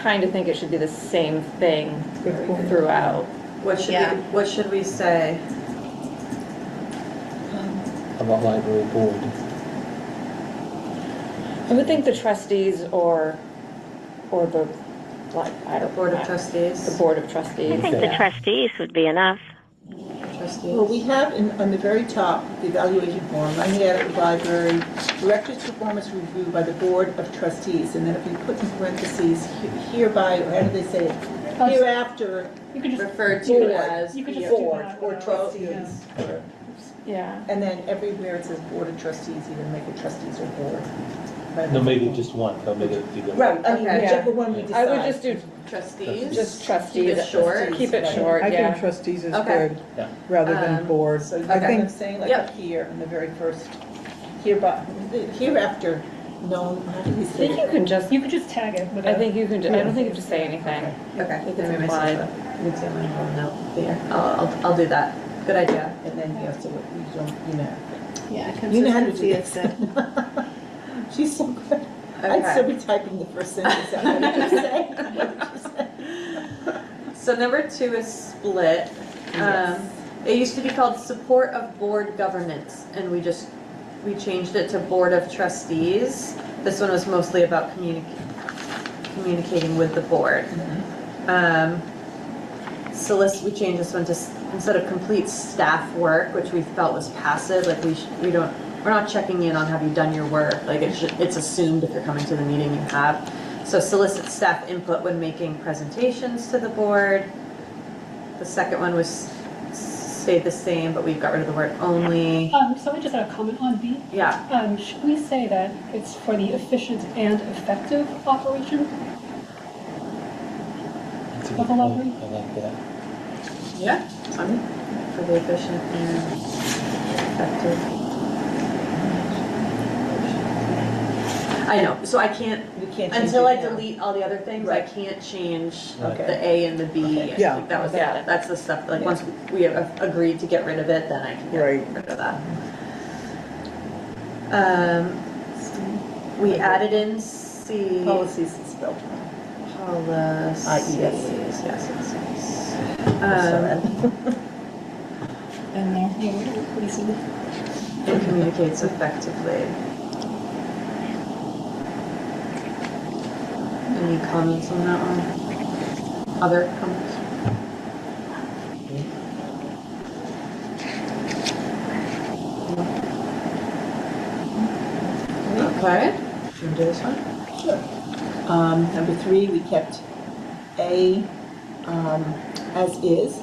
kind of think it should be the same thing throughout. What should Yeah. what should we say? About library board. I would think the trustees or the, like, I don't. Board of Trustees? The board of I trustees. think the yeah. trustees would be enough. Trustees. Well, we have on the very top, the evaluation form, running at the library, director's performance review by the board of trustees, and then if you put in parentheses, hereby, or how do they say it? Hereafter, You could just, Referred to Board. as. you could just the- do board that. or without- trustees. Yeah. And then everywhere it says board of trustees, either make it trustees or board. No, make it just one, don't make it either. Right, I mean, Okay. whichever one we I decide. would just do Trustees? just trustees. Keep it short. Keep it Right. short, I yeah. think trustees is Okay. good, Yeah. rather than board. So you I know what I'm think, saying, like Yep. up here in the very first, hereby, hereafter, known, how do we I say think you it? can just, You could just tag it with I a. think you can, I don't think you have to say anything. Okay. I think it's Then we implied. there. I'll do that. Good idea. And then, yeah, so what you don't, Yeah, you know how to do consistency is this. good. She's so good. I'd Okay. still be typing the first sentence out. What did you say? What did you say? So number 2 is split. It used to be called support of board governance, and we changed it to board of trustees. This one was mostly about communicating with the board. We changed this one to, instead of complete staff work, which we felt was passive, like we're not checking in on have you done your work, like it's assumed if you're coming to the meeting you have. So solicit staff input when making presentations to the board. The second one was stayed the same, but we got rid of the word only. So I just had a comment on B. Yeah, Should we say that it's for the efficient and effective operation That's a of good the point. library? I like that. yeah, for the efficient and effective. I know, so I can't, You can't change until I it now. delete all the other things, I Right. can't change Okay. the A and the B. Okay. Yeah. Like, that was, Yeah. that's the stuff, like, Yeah. once we have agreed to get rid of it, then I can get Right. rid of that. We added in C. Policies is spelled wrong. Policies, IES. yes. Been there. It communicates effectively. Any comments on that one? Other comments? Okay. Should we do this one? Sure. Number 3, we kept A as is.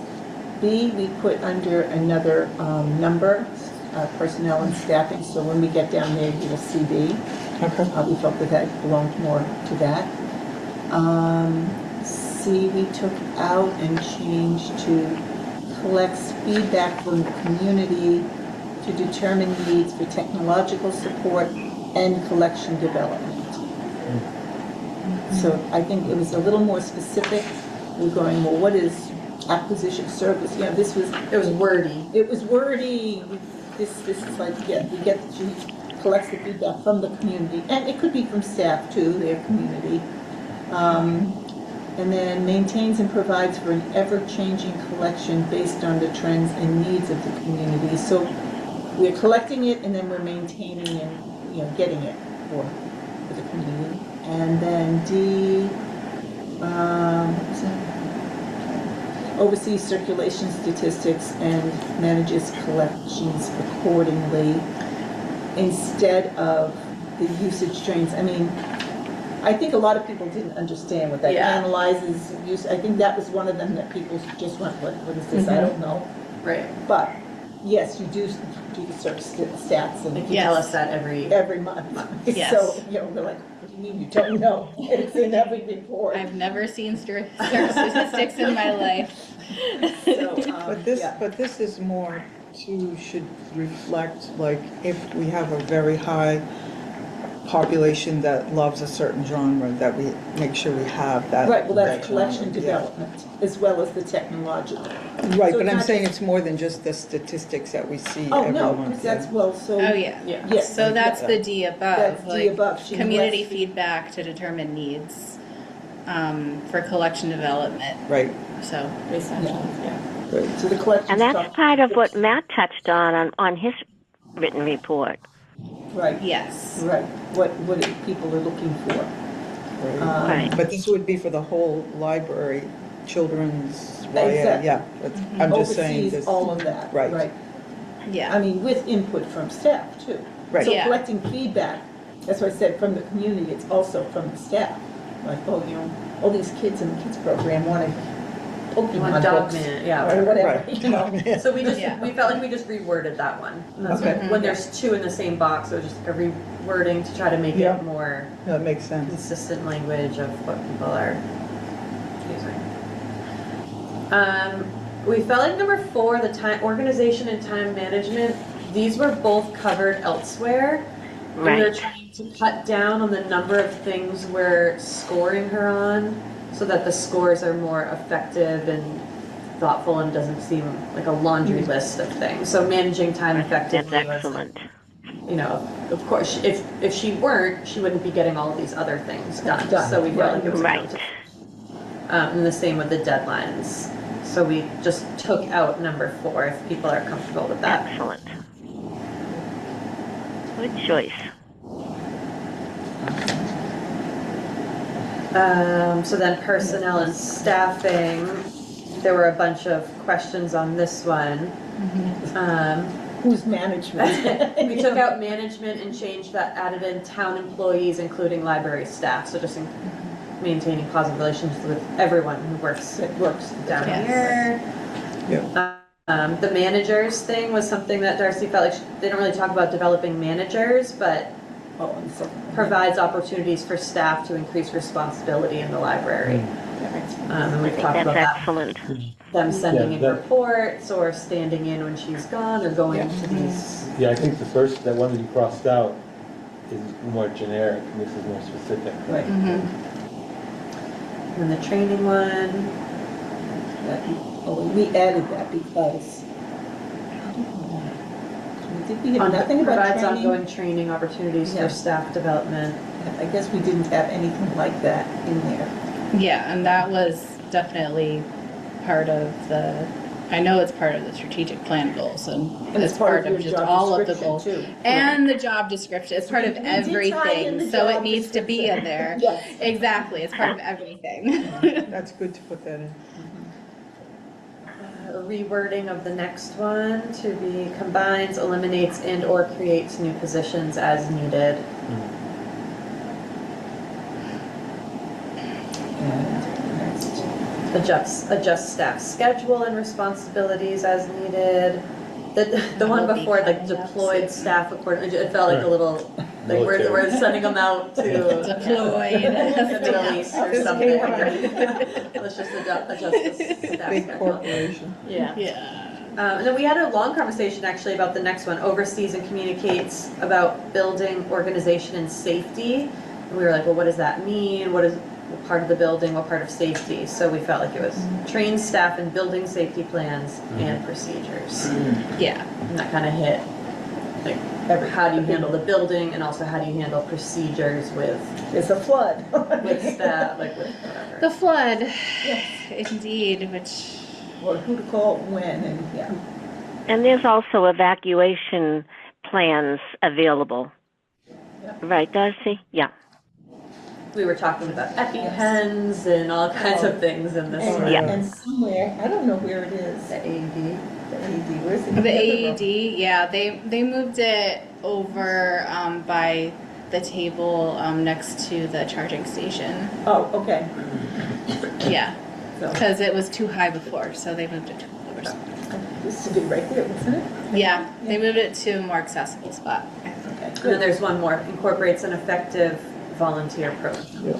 B, we put under another number, personnel and staffing, so when we get down there, you will see B. Okay. We felt that that belonged more to that. C, we took out and changed to collects feedback from the community to determine needs for technological support and collection development. So I think it was a little more specific. We're going, well, what is acquisition service? You know, this was, It was wordy. it was wordy. This is like, yeah, we get, she collects the feedback from the community, and it could be from staff too, their community. And then maintains and provides for an ever-changing collection based on the trends and needs of the community. So we're collecting it and then we're maintaining and, you know, getting it for the community. And then D, what was that? Oversees circulation statistics and manages collections accordingly instead of the usage trains. I mean, I think a lot of people didn't understand what that Yeah. analyzes use. I think that was one of them that people just went, what is this? I don't know. Right. But yes, you do the search stats Like and you tell us that every month. Yes. So, you know, we're like, what do you mean you don't know? It's in every report. I've never seen statistics in my life. So, But this is more should reflect, like, if we have a very high population that loves a certain genre, that we make sure we have that. Right, well, that that's collection genre, yeah. development as well as the technological. Right, So but I'm not saying just- it's more than just the statistics that we see Oh, every no, month. because that's, well, so. Oh, yeah. Yeah. Yes. So that's the D above. That's D like, above. She community lets- feedback to determine needs for collection development. Right, So right. So the collection. And that's part of what Matt touched on his written report. Right, yes. right, what people are looking for. Right. Right. But this would be for the whole library, children's, Exactly. yeah, but I'm just saying Oversees this. all of that, Right. right. Yeah. I mean, with input from staff too. Right. So Yeah. collecting feedback, that's why I said from the community, it's also from the staff. Like, oh, you know, all these kids in the kids program wanted You want Pokemon dog books. minute, yeah. Or whatever, Right. you know. So we just, Yeah. we felt like we just reworded that one. And that's Okay. when there's two in the same box, so just a rewording to try to make Yeah. it more That makes sense. consistent language of what people are using. We felt like number 4, the time, organization and time management, these were both covered elsewhere. And we were Right. trying to cut down on the number of things we're scoring her on so that the scores are more effective and thoughtful and doesn't seem like a laundry list of things. So managing time That's effectively was, excellent. you know, of course, if she weren't, she wouldn't be getting all of these other things done. Done, So we felt like it was Right. accountable. And the same with the deadlines. So we just took out number 4 if people are comfortable with that. Excellent. Good choice. So then personnel and staffing, there were a bunch of questions on this one. Who's management? We took out management and changed that, added in town employees, including library staff, so just maintaining positive relations with everyone who works It works. down Yes. here. The managers thing was something that Darcy felt like they don't really talk about developing managers, but Oh, and so. provides opportunities for staff to increase responsibility in the library. And I we've think talked that's about that, excellent. them sending in Yeah, that- reports or standing in when she's gone or going to these. Yeah, I think that one that you crossed out is more generic, and this is more specific. Right. And the training one, We added that because. Did we have nothing about provides training? ongoing training opportunities Yeah. for staff development. I guess we didn't have anything like that in there. Yeah, and that was definitely part of I know it's part of the strategic plan goals and it's part of your just job all of the description, goals. too. And the job description, it's part of We did tie in everything, the so it job needs to be in description. there. Yes. Exactly, it's part of everything. That's good to put that in. Rewording of the next one to be combines, eliminates, and or creates new positions as needed. And next. Adjust staff schedule and responsibilities as needed. The one Will be before, like coming up deployed soon. staff according, it felt like a little, like Military. we're sending them out to Deployed. the Middle East or This something. came from Let's just adjust the staff big schedule. corporation. Yeah. Yeah. And then we had a long conversation actually about the next one, oversees and communicates about building, organization, and safety. And we were like, well, what does that mean? What part of the building, what part of safety? So we felt like it was train staff in building safety plans and procedures. Yeah. And that kind of hit, like, how do you handle the building and also how do you handle procedures with It's a flood. staff, like with whatever. The flood, indeed, which, Or who to call when, and yeah. And there's also evacuation plans available. Right, Darcy? Yeah. We were talking about EpiPens and all kinds of things in this one. Yeah. And somewhere, I don't know where it is. The AED. The AED, where's it? the AED, yeah, they moved it over by the table next to the charging station. Oh, okay. Yeah, So, because it was too high before, so they moved it to over. this should be right there, wasn't it? Yeah, they moved it to a more accessible spot. Okay, And then there's one more, incorporates an effective volunteer program.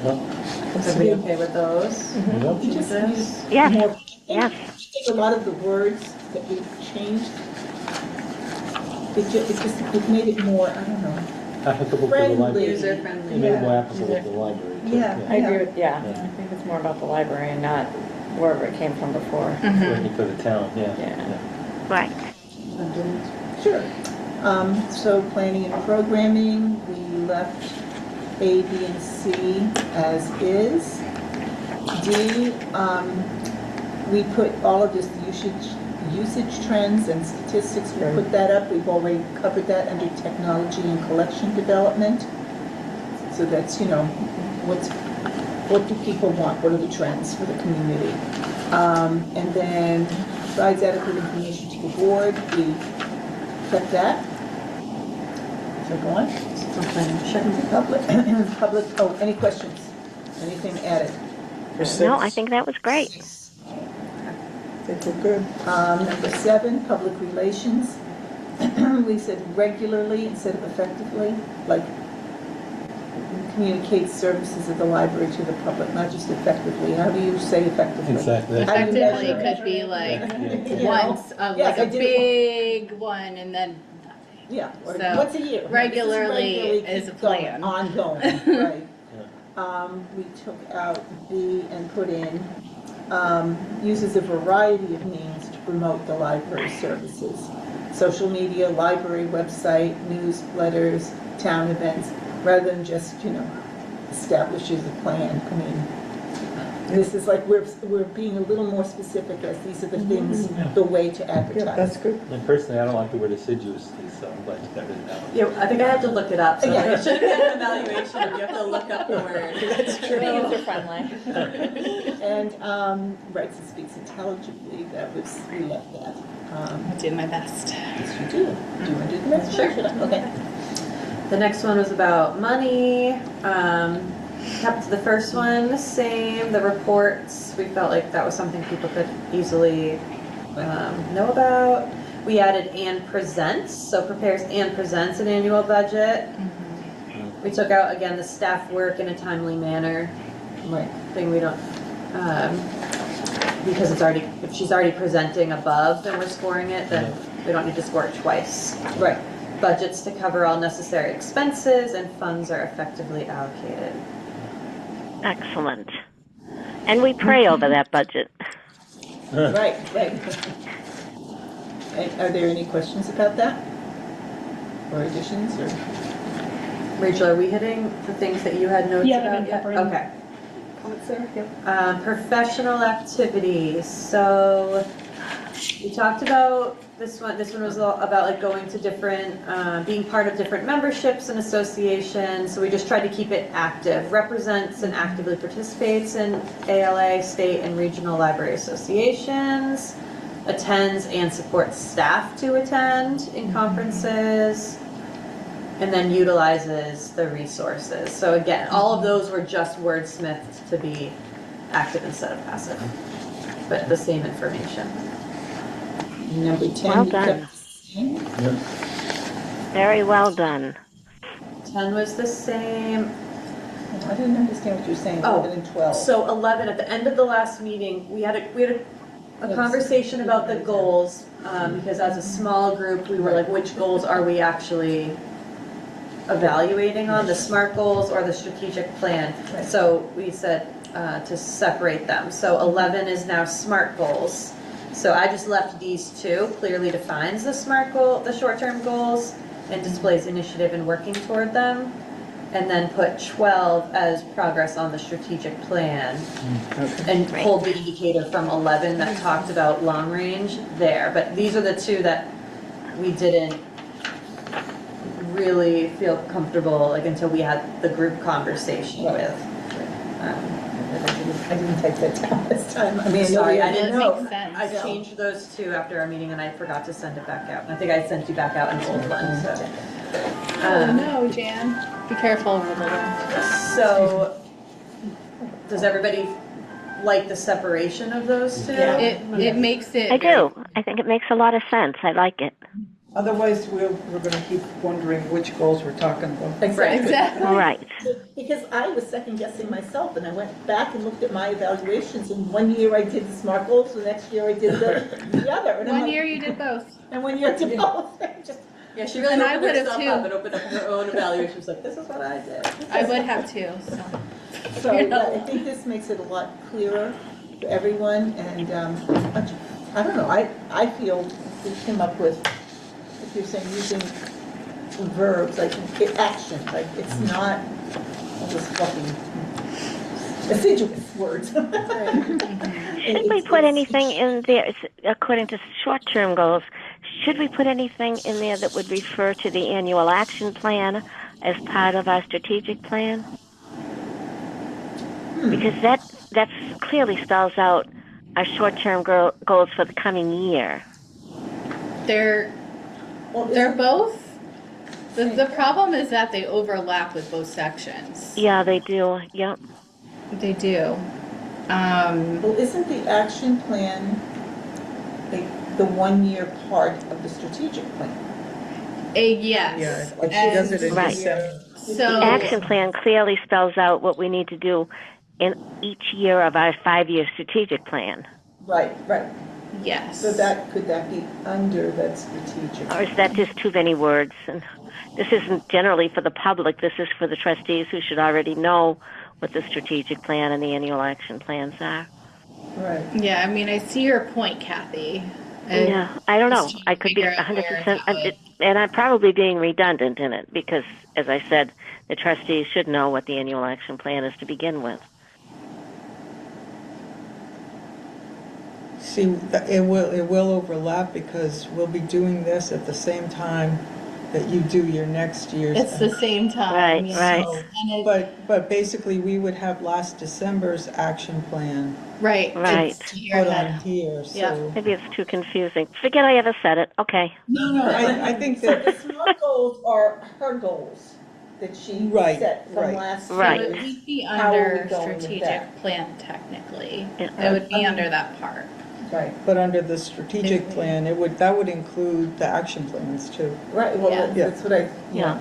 Everybody okay with those? You just use Yes. more. Yes. I think a lot of the words that we've changed, it made it more, I don't know. Applicable to the Friendly. library. User It friendly. made it more Yeah. applicable to the library. too. Yeah. I agree with, yeah, Yeah. I think it's more about the library and not wherever it came from before. Working for the town, yeah. Yeah. Right. Sure. So planning and programming, we left A, B, and C as is. D, we put all of this usage trends and statistics, we put that up. We've already covered that under technology and collection development. So that's, what do people want? What are the trends for the community? And then provides adequate information to the board. We kept that. So go on. Public, oh, any questions? Anything added? No, I think that was great. I think we're good. Number 7, public relations. We said regularly instead of effectively, like communicate services of the library to the public, not just effectively. How do you say effectively? Exactly. How do you Effectively measure it? could be like Yeah. once, Yes, like I a did it. big one and then Yeah, or So, once a year. regularly This is keep a plan. going, ongoing, right. We took out B and put in, uses a variety of means to promote the library services. Social media, library website, newsletters, town events, rather than just, establishes a plan. I mean, this is like, we're being a little more specific as these are the things, the way to Yeah, that's advertise. good. And personally, I don't like the word assiduously, so I'm glad you got rid of that one. Yeah, I think I had to look it up, so Yeah. it should have been an evaluation, you have to look up the word. That's true. User friendly. And writes and speaks intelligibly, we left that. I did my best. Yes, you do. Do you want to do the next Sure. one? Okay. The next one was about money. Kept the first one the same. The reports, we felt like that was something people could easily know about. We added and presents, so prepares and presents an annual budget. We took out, again, the staff work in a timely manner Right. thing. We don't, because if she's already presenting above and we're scoring it, then we don't need to score it twice. Right. Budgets to cover all necessary expenses and funds are effectively allocated. Excellent. And we pray over that budget. Right. And are there any questions about that? Or additions or? Rachel, are we hitting the things that you had notes Yeah, I've about been yet? peppering. Okay. Comments there, yep. Professional activities. So we talked about this one. This one was all about like going to different, being part of different memberships and associations. So we just tried to keep it active. Represents and actively participates in ALA, state, and regional library associations. Attends and supports staff to attend in conferences. And then utilizes the resources. So again, all of those were just wordsmithed to be active instead of passive, but the same information. Number 10. Well we done. kept the same. Yep. Very well done. 10 was the same. I didn't understand what you were saying, Oh, 11 and 12. So 11, at the end of the last meeting, we had a conversation about the goals, because as a small group, we were like, which goals are we actually evaluating on, the SMART goals or the strategic plan? Right. So we said to separate them. So 11 is now SMART goals. So I just left these two, clearly defines the SMART goal, the short-term goals, and displays initiative in working toward them. And then put 12 as progress on the strategic plan. And pulled the indicator from 11 that talked about long range there. But these are the two that we didn't really feel comfortable like until we had the group conversation with. I didn't take that down this time. I mean, Sorry, I I didn't That know. makes sense. I changed those two after our meeting and I forgot to send it back out. I think I sent you back out an old one, so. Oh no, Jan. Be careful over the one. So, does everybody like the separation of those two? Yeah. It makes it. I do. I think it makes a lot of sense. I like it. Otherwise, we're going to keep wondering which goals we're talking about. Exactly. Right. Because I was second guessing myself, and I went back and looked at my evaluations, and one year I did the SMART goals, the next year I did the other. And I'm One like- year you did both. And one year I did both. Just, Yeah, she really And I opened her would've stuff too. up and opened up her own evaluation. She was like, this is what I did. I would have too, so. so yeah, I think this makes it a lot clearer for everyone, and I don't know, I feel we came up with, if you're saying using verbs, like action, like it's not all this fucking assiduous words. Should we put anything in there, according to short-term goals, should we put anything in there that would refer to the annual action plan as part of our strategic plan? Because that clearly spells out our short-term goals for the coming year. They're both. The problem is that they overlap with both sections. Yeah, they do. Yep. They do. Well, isn't the action plan the 1 year part of the strategic plan? Yes. Yeah, like she does it in Right. December. So The action plan clearly spells out what we need to do in each year of our 5-year strategic plan. Right. yes. So could that be under that strategic? Or is that just too many words? And this isn't generally for the public. This is for the trustees who should already know what the strategic plan and the annual action plans are. Right. Yeah, I mean, I see your point, Kathy. Yeah, I don't know. Just trying I to could be figure out where 100%, that would- and I'm probably being redundant in it because, as I said, the trustees should know what the annual action plan is to begin with. See, it will overlap because we'll be doing this at the same time that you do your next year's. It's the same time. Right, you know, right. and it- But basically, we would have last December's action plan right. Right. It's here put and on there. here, Yeah. so. Maybe it's too confusing. Forget I ever said it. Okay. No, I think So that, the SMART goals are her goals that she Right, set from right. last year. Right. It would be How are we under going with strategic that? plan technically. Yeah. It would be under that part. Right, but under the strategic plan, that would include the action plans too. right, well, Yeah. that's what I, Yeah.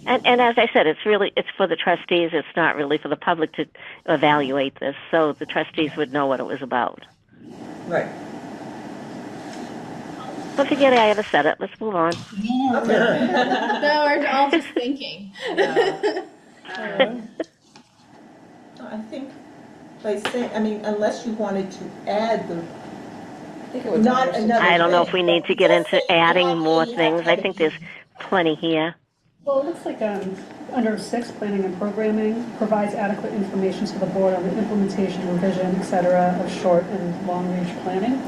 And as I said, it's for the trustees. It's not really for the public to evaluate this. So the trustees would know what it was about. right. But forget I ever said it. Let's move on. No, we're all just thinking. I think by saying, I mean, unless you wanted to add the, not another I don't know if thing, we need to but get just into say you adding have- more you have things. to I have think a- there's plenty here. Well, it looks like under 6, planning and programming, provides adequate information to the board on the implementation, revision, et cetera, of short and long-range planning.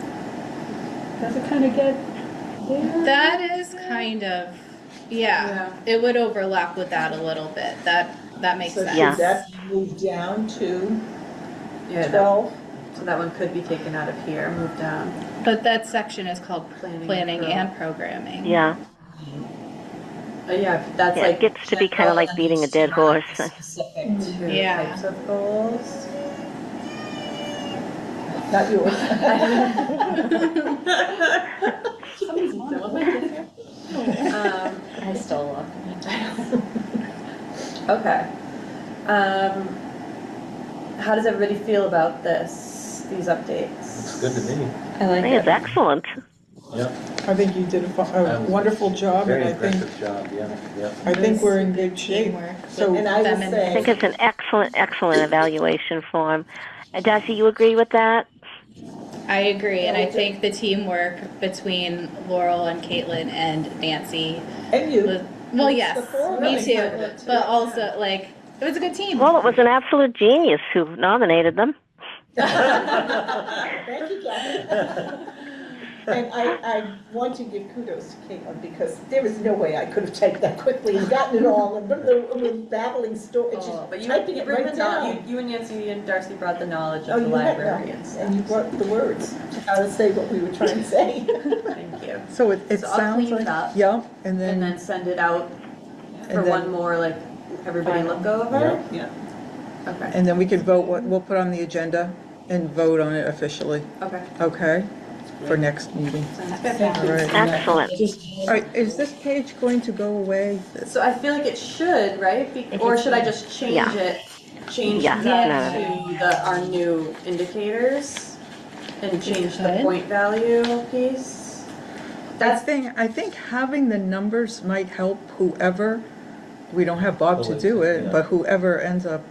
Does it kind of get there? That is kind of, yeah, it would overlap with that a little bit. That makes So sense. Yeah. should that move down to Yeah, 12? so that one could be taken out of here, moved down. But that section is called Planning planning and and programming. Yeah. Yeah, that's Yeah, it like. gets to be kind of like beating a dead horse. Specific to Yeah. types of goals. Not yours. Somebody's mom. I still love Okay. How does everybody feel about these updates? Looks good to me. I I like think it's it. excellent. Yeah. I think you did a wonderful job, Very and I think, impressive job, yeah. I think we're in good shape. Teamwork. So, And I will Feminine. I think say, it's an excellent evaluation form. Darcy, you agree with that? I agree, and I think the teamwork between Laurel and Caitlin and Nancy and you. was, well, yes, The four of me us too, part of it, too. but also, like, it was a good team. Well, it was an absolute genius who nominated them. Thank you, Kathy. And I want to give kudos to Caitlin, because there is no way I could have typed that quickly and gotten it all, and with babbling story, it's Oh, but just you, typing you it bring right the down. knowledge. You and Nancy and Darcy brought the knowledge Oh, of the you had library that, and stuff. and you brought the words to how to say what we were trying to say. Thank you. so it So I'll sounds clean like, it up, yeah, and and then then, send it out for And then- one more, like, everybody look over? Yeah. Okay, and then we can vote, we'll put on the agenda and vote on it officially, okay. okay? For next meeting. Sounds good. All right. Excellent. All right, is this page going to go away? So I feel like it should, right? Or should I just change Yeah. it? Change Yeah. that No. to our new indicators? And change the could. point value piece? I think having the numbers might help whoever, we don't have Bob to do it, Yeah. but whoever ends up,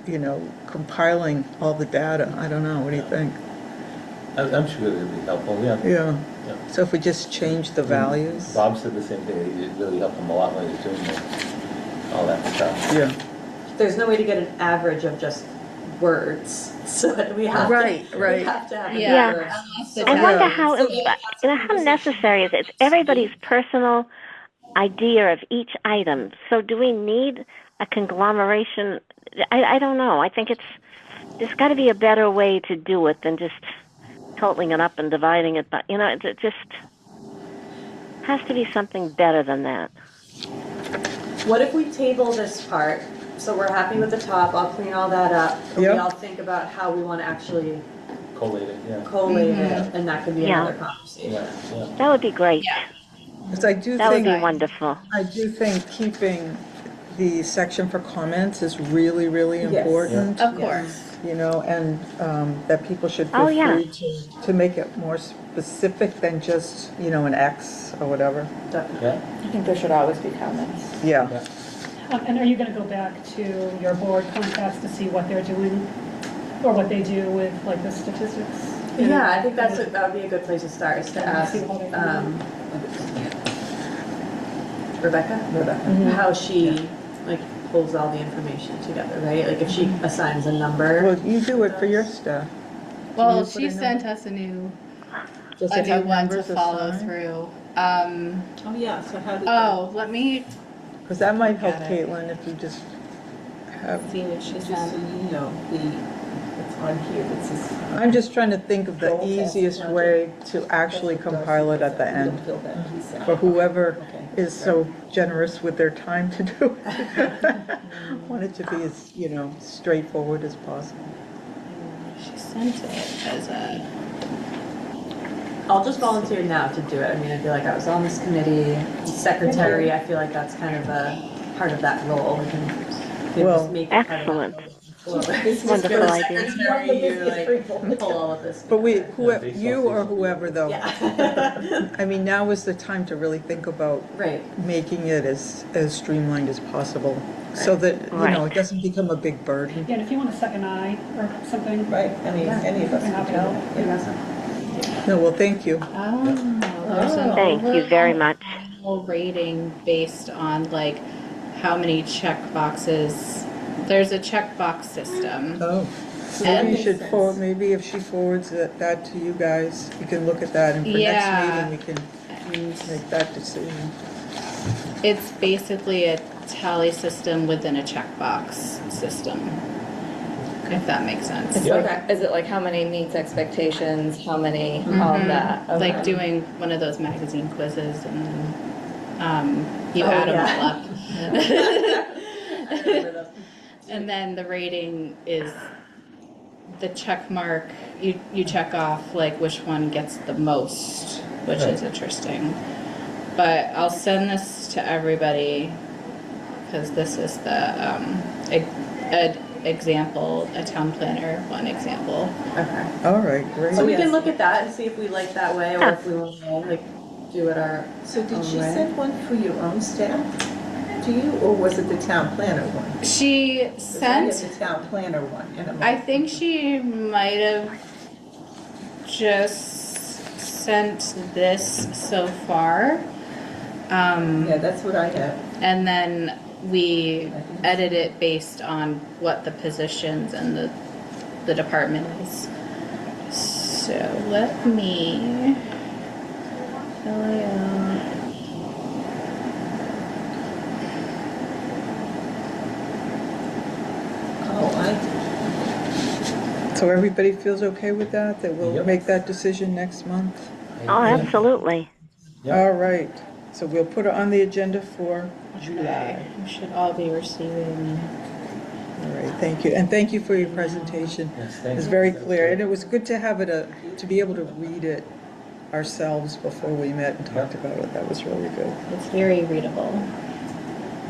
Yeah. compiling all the data, I don't know, what do you think? I'm sure it'll be helpful, yeah. Yeah, Yeah. so if we just change the values, Bob said the same thing, it really helped him a lot when he was doing all that stuff. yeah. There's no way to get an average of just words, so we have Right, to, right. We have to have a Yeah. number. Unless it's I wonder out. how how necessary is it? It's everybody's personal idea of each item. So do we need a conglomeration? I don't know. I think there's got to be a better way to do it than just totaling it up and dividing it by, it just has to be something better than that. What if we table this part, so we're happy with the top, I'll clean all that up, but we Yep. all think about how we want to actually Collate it, yeah. collate it, and that could be Yeah. another conversation. Yeah. That would be great. Yeah. Because I do That would think, be wonderful. I do think keeping the section for comments is really, really Yes. important. Of course. And that people should Oh, feel yeah. free to make it more specific than just, an X or whatever. Definitely. Yeah, I think there should always be comments. Yeah. And are you gonna go back to your board contacts to see what they're doing, or what they do with like the statistics? Yeah, I think that would be a good place to start, is to ask, Rebecca? How she, pulls all the information together, right? Like, if she assigns a number. Well, you do it for your staff. Well, you put she a sent us a new Does it have one to numbers follow assigned? through. Oh, yeah, so how did that? Let me Because that might help Got it. Caitlin if you just have, see what she Just so sent. you know, it's on here, it says. I'm just trying to think of the Goal, task, easiest project. way to actually That's what compile it Darcy at the said. end. We'll fill that piece out. For whoever Okay. is so generous with their time to do it. Want it to be as, straightforward as possible. She sent it as a. I'll just volunteer now to do it. I mean, I feel like I was on this committee, secretary, I feel like that's kind of a part of that role. We can Well, just make it part of that Excellent. role. Wonderful You're the idea. secretary, you pull all of this. But together. you or whoever though, Yeah. I mean, now is the time to really think about Right. making it as streamlined as possible. So that, Right. it doesn't become a big burden. Yeah, and if you want a second eye or something. Right, any of us. I'm happy to help. You got some? No, well, thank you. Oh, there's an Thank you very much. no rating based on like how many check boxes. There's a checkbox system. Oh, so And- maybe you should forward, maybe if she forwards that to you guys, you can look at that, and for next Yeah. meeting, we can And make that decision. it's basically a tally system within a checkbox system, if that makes sense. It's like, is it like how many meets expectations, how many, all of that? Okay. Like doing one of those magazine quizzes and you Oh, add them yeah. all up. I remember those. And then the rating is the check mark, you check off like which one gets the most, which is interesting. But I'll send this to everybody because this is the example, a town planner one example. Okay. All right, great. So we can look at that and see if we like that way or if we want to like do it our So did she own way. send one for your own staff to you, or was it the town planner one? She 'Cause I have sent, the town planner one, and I think she might have just sent this so far. Yeah, that's what I have. And then we edit it based on what the positions and the department is. So let me fill it out. Oh, So everybody feels okay with that we'll Yep. make that decision next month? Oh, absolutely. Yep. All right, so we'll put it on the agenda for July. You should all be receiving. All right, thank you, and thank you for your presentation. Yes, It thank was you. very clear, and it was good to have it, to be able to read it ourselves before we met and talked about it. That was really good. It's very readable,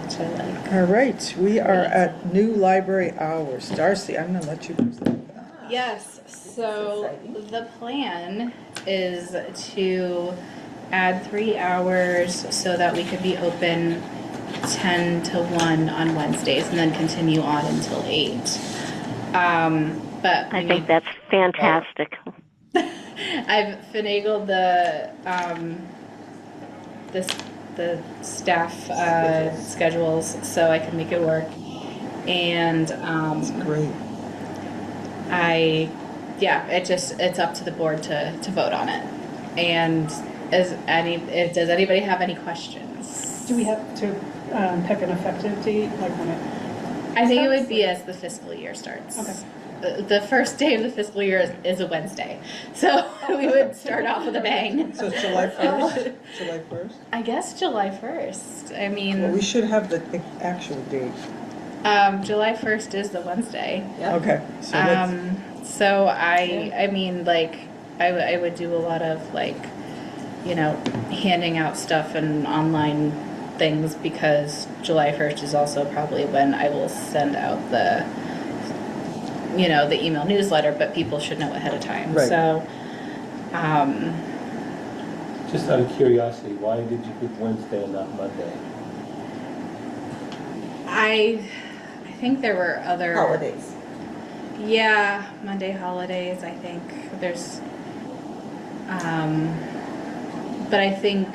which I like. All right, we are at new library hours. Darcy, I'm gonna let you present that. Yes, so the plan is to add 3 hours so that we could be open 10 to 1 on Wednesdays and then continue on until 8. But I think that's fantastic. I've finagled the staff schedules so I can make it work. And Great. it's up to the board to vote on it. And does anybody have any questions? Do we have to pick an effective date, like when it? I think it would be as the fiscal year starts. Okay. The first day of the fiscal year is a Wednesday, so we would start off with a bang. So it's July 1st? July 1st? I guess July 1st. I mean, Well, we should have the actual date. July 1st is the Wednesday. Okay, so let's, So I mean, like, I would do a lot of like, handing out stuff and online things because July 1st is also probably when I will send out the email newsletter, but people should know ahead of time. Right. So, Just out of curiosity, why did you pick Wednesday and not Monday? I think there were other holidays. Yeah, Monday holidays, I think. There's, but I think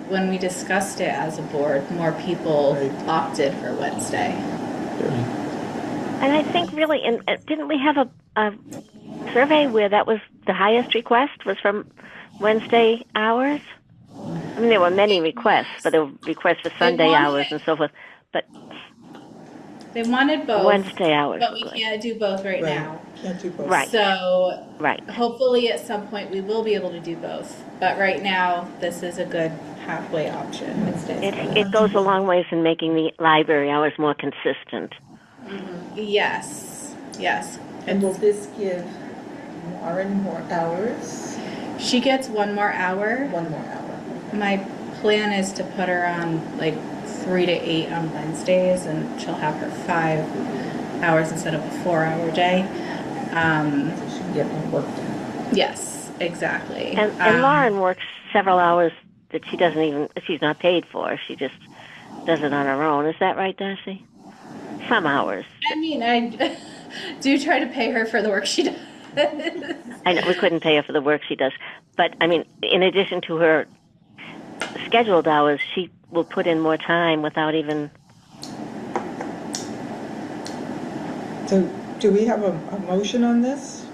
when we discussed it as a board, more people Right. opted for Wednesday. And I think really, didn't we have a survey where that was the highest request was from Wednesday hours? I mean, there were many requests, but there were requests for Sunday wanted- hours and so forth. But They wanted both. Wednesday hours But were we good. can't do both right now. can't do both. Right. So Right. hopefully at some point we will be able to do both. But right now, this is a good halfway option. It goes a long ways in making the library hours more consistent. Yes, yes. And will this give Lauren more hours? She gets 1 more hour. 1 more hour. My plan is to put her on like 3 to 8 on Wednesdays, and she'll have her 5 hours instead of a 4-hour day. So she can get more work done. Yes, exactly. And Lauren works several hours that she's not paid for. She just does it on her own. Is that right, Darcy? Some hours. I mean, I do try to pay her for the work she does. I know we couldn't pay her for the work she does, but I mean, in addition to her scheduled hours, she will put in more time without even. So do we have a motion on this?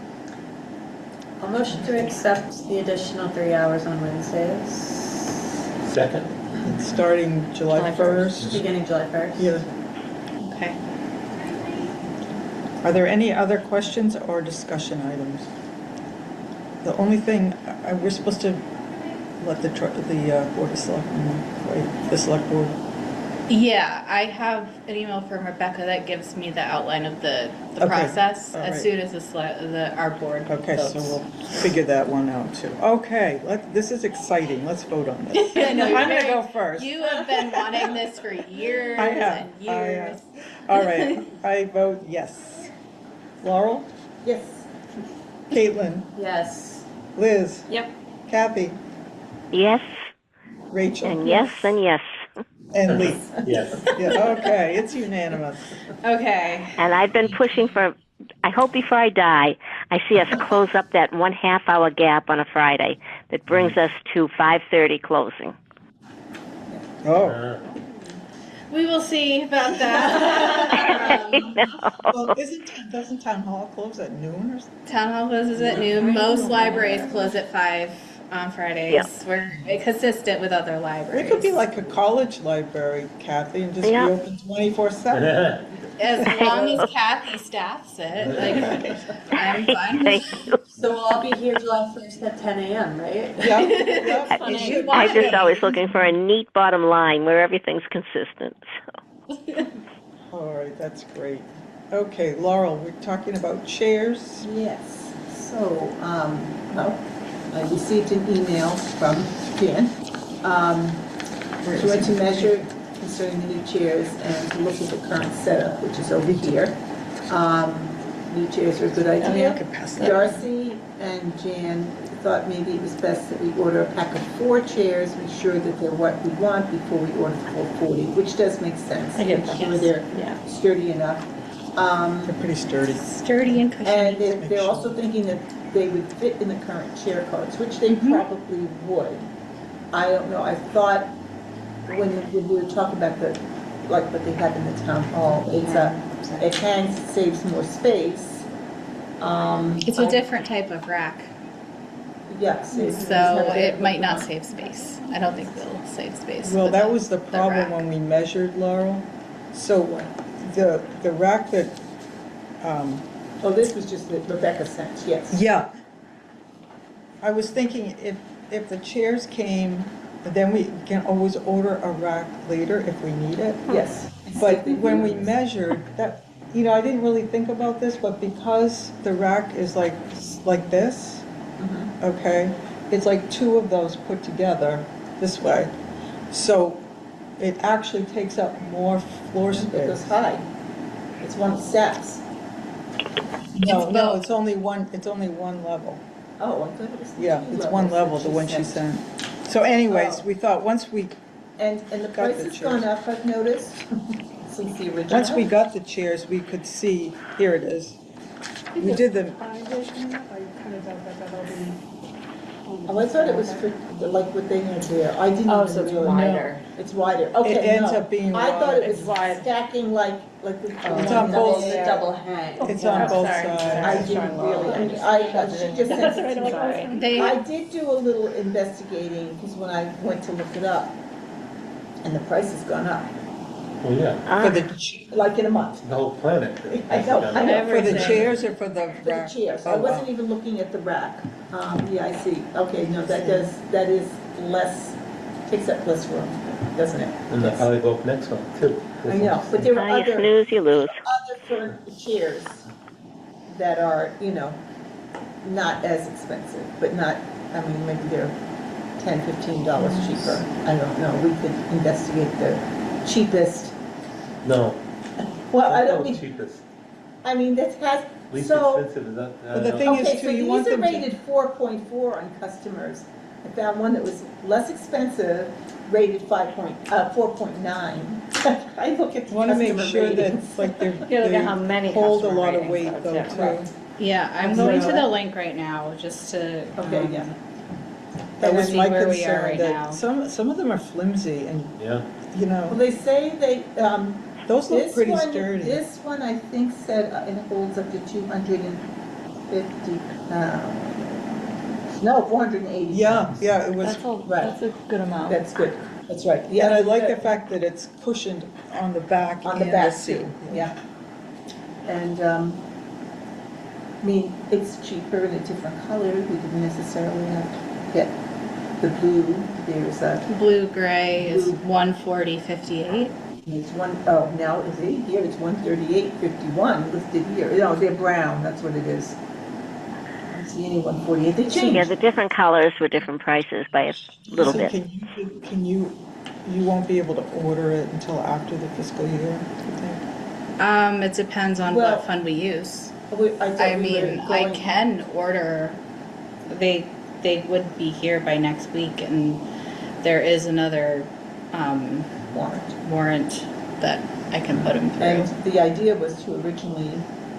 I'll motion to accept the additional 3 hours on Wednesdays, Second? It's starting July 1st. beginning July 1st. Yeah. Okay. Are there any other questions or discussion items? The only thing, we're supposed to let the Board of Selectmen know, right? The Select Board. Yeah, I have an email from Rebecca that gives me the outline of the Okay, process all as right. soon as our board Okay, so votes. we'll figure that one out too. Okay, this is exciting. Let's vote on this. I know, you're I'm gonna very- go first. You have been wanting this for years I have, and years. All right, I vote yes. Laurel? Yes. Caitlin? Yes. Liz? Yep. Kathy? Yes, Rachel? and yes, and yes. And Lee? Yes. Yeah, okay, it's unanimous. Okay. And I've been pushing for, I hope before I die, I see us close up that 1/2 hour gap on a Friday that brings us to 5:30 closing. Oh, We will see about that. well, doesn't Town Hall close at noon or something? Town hall closes at noon. Most libraries close at 5 on Fridays. Yeah. We're consistent with other libraries. We could be like a college library, Kathy, and just be Yeah. open 24/7. As long as Kathy staffs it, like, I'm fine with Thank you. So we'll all be here July 1st at 10 a.m., right? Yep, yep. Funny. It should I'm be. just always looking for a neat bottom line where everything's consistent. So. All right, that's great. Okay, Laurel, we're talking about chairs. Yes. So, well, I received an email from Jan. She went to measure concerning the new chairs and to look at the current setup, which is over here. New chairs are a good idea. Oh, yeah, I could pass that. Darcy and Jan thought maybe it was best that we order a pack of 4 chairs, make sure that they're what we want before we order the full 40, which does make sense. I get Make that. sure they're Yeah. sturdy enough. They're pretty sturdy. sturdy and cushiony. And they're also thinking that they would fit in the current chair codes, which they probably would. I don't know, I thought when we were talking about like what they have in the town hall, it hangs, saves more space. It's a different type of rack, Yes. so it might not save space. I don't think they'll save space. Well, with that was the problem rack. when we measured, Laurel. So the rack that, Oh, this was just that Rebecca sent, yes. yeah. I was thinking if the chairs came, then we can always order a rack later if we need it. Yes. But when we measured, that, I didn't really think about this, but because the rack is like this, okay, it's like 2 of those put together this way. So it actually takes up more floor It goes space. high. It's one of the steps. No, it's only one level. Oh, I thought it was. Yeah, two it's one levels level, the that one she sent. sent. So anyways, Oh. we thought once we And the Got price the has chairs. gone up, I've noticed, since the original. Once we got the chairs, we could see, here it is. We did the, I kind of doubt that that'll be. Oh, I thought it was for, like what they had there, I didn't Oh, even so it's really. wider. It's wider, okay, It ends no. up being I thought it wide. was It's wide. stacking like we. It's on both sides. Double hang. it's on both sorry. I sides. didn't really, she just That's sent it to right, me. They, I did do a little investigating, because when I went to look it up, and the price has gone up, Well, yeah, For Ah, the, like in a month. the whole planet. I know. for the Everything. chairs or for the The rack? chairs, I Oh, wow. wasn't even looking at the rack. Yeah, I see. Okay, no, that is less, takes up less room, doesn't it? And that's how they go up next one, too. I know, but there are you other snooze, you lose. chairs that are, not as expensive, but not, maybe they're $10, $15 cheaper. I don't know, we could investigate the cheapest. No. Well, I Don't don't go mean, cheapest. that has, Least so. expensive is that. But the thing is, Okay, too, so you these want are them to- rated 4.4 on customers. I found one that was less expensive, rated 4.9. I look at the You want to make customer sure that, ratings. like, You look at how many they hold a customer lot of ratings, weight though, though, too. too. yeah, I'm going to the link right now just to. Okay, yeah. That was see my where we are concern, right now. that some of them are flimsy and, Yeah. you Well, know, they say they, those look this pretty one, sturdy. this one I think said it holds up to 250 pounds. No, 480 Yeah, pounds. yeah, it was, That's a good amount. That's good, that's right. Yeah, and I like the fact that it's cushioned on the back on the and the back seat. too, yeah. And, I mean, it's cheaper in a different color, we didn't necessarily have to get the blue, there's a, Blue gray is Blue. 140.58. it's one, oh, now is it here, it's 138.51 listed here, no, they're brown, that's what it is. I don't see any 148, they Yeah, changed. the different colors were different prices by a little So bit. you won't be able to order it until after the fiscal year, you think? It depends on Well, what fund we use. I thought I we mean, were I going- can order, they would be here by next week, and there is another warrant that I can put them And through. the idea was to originally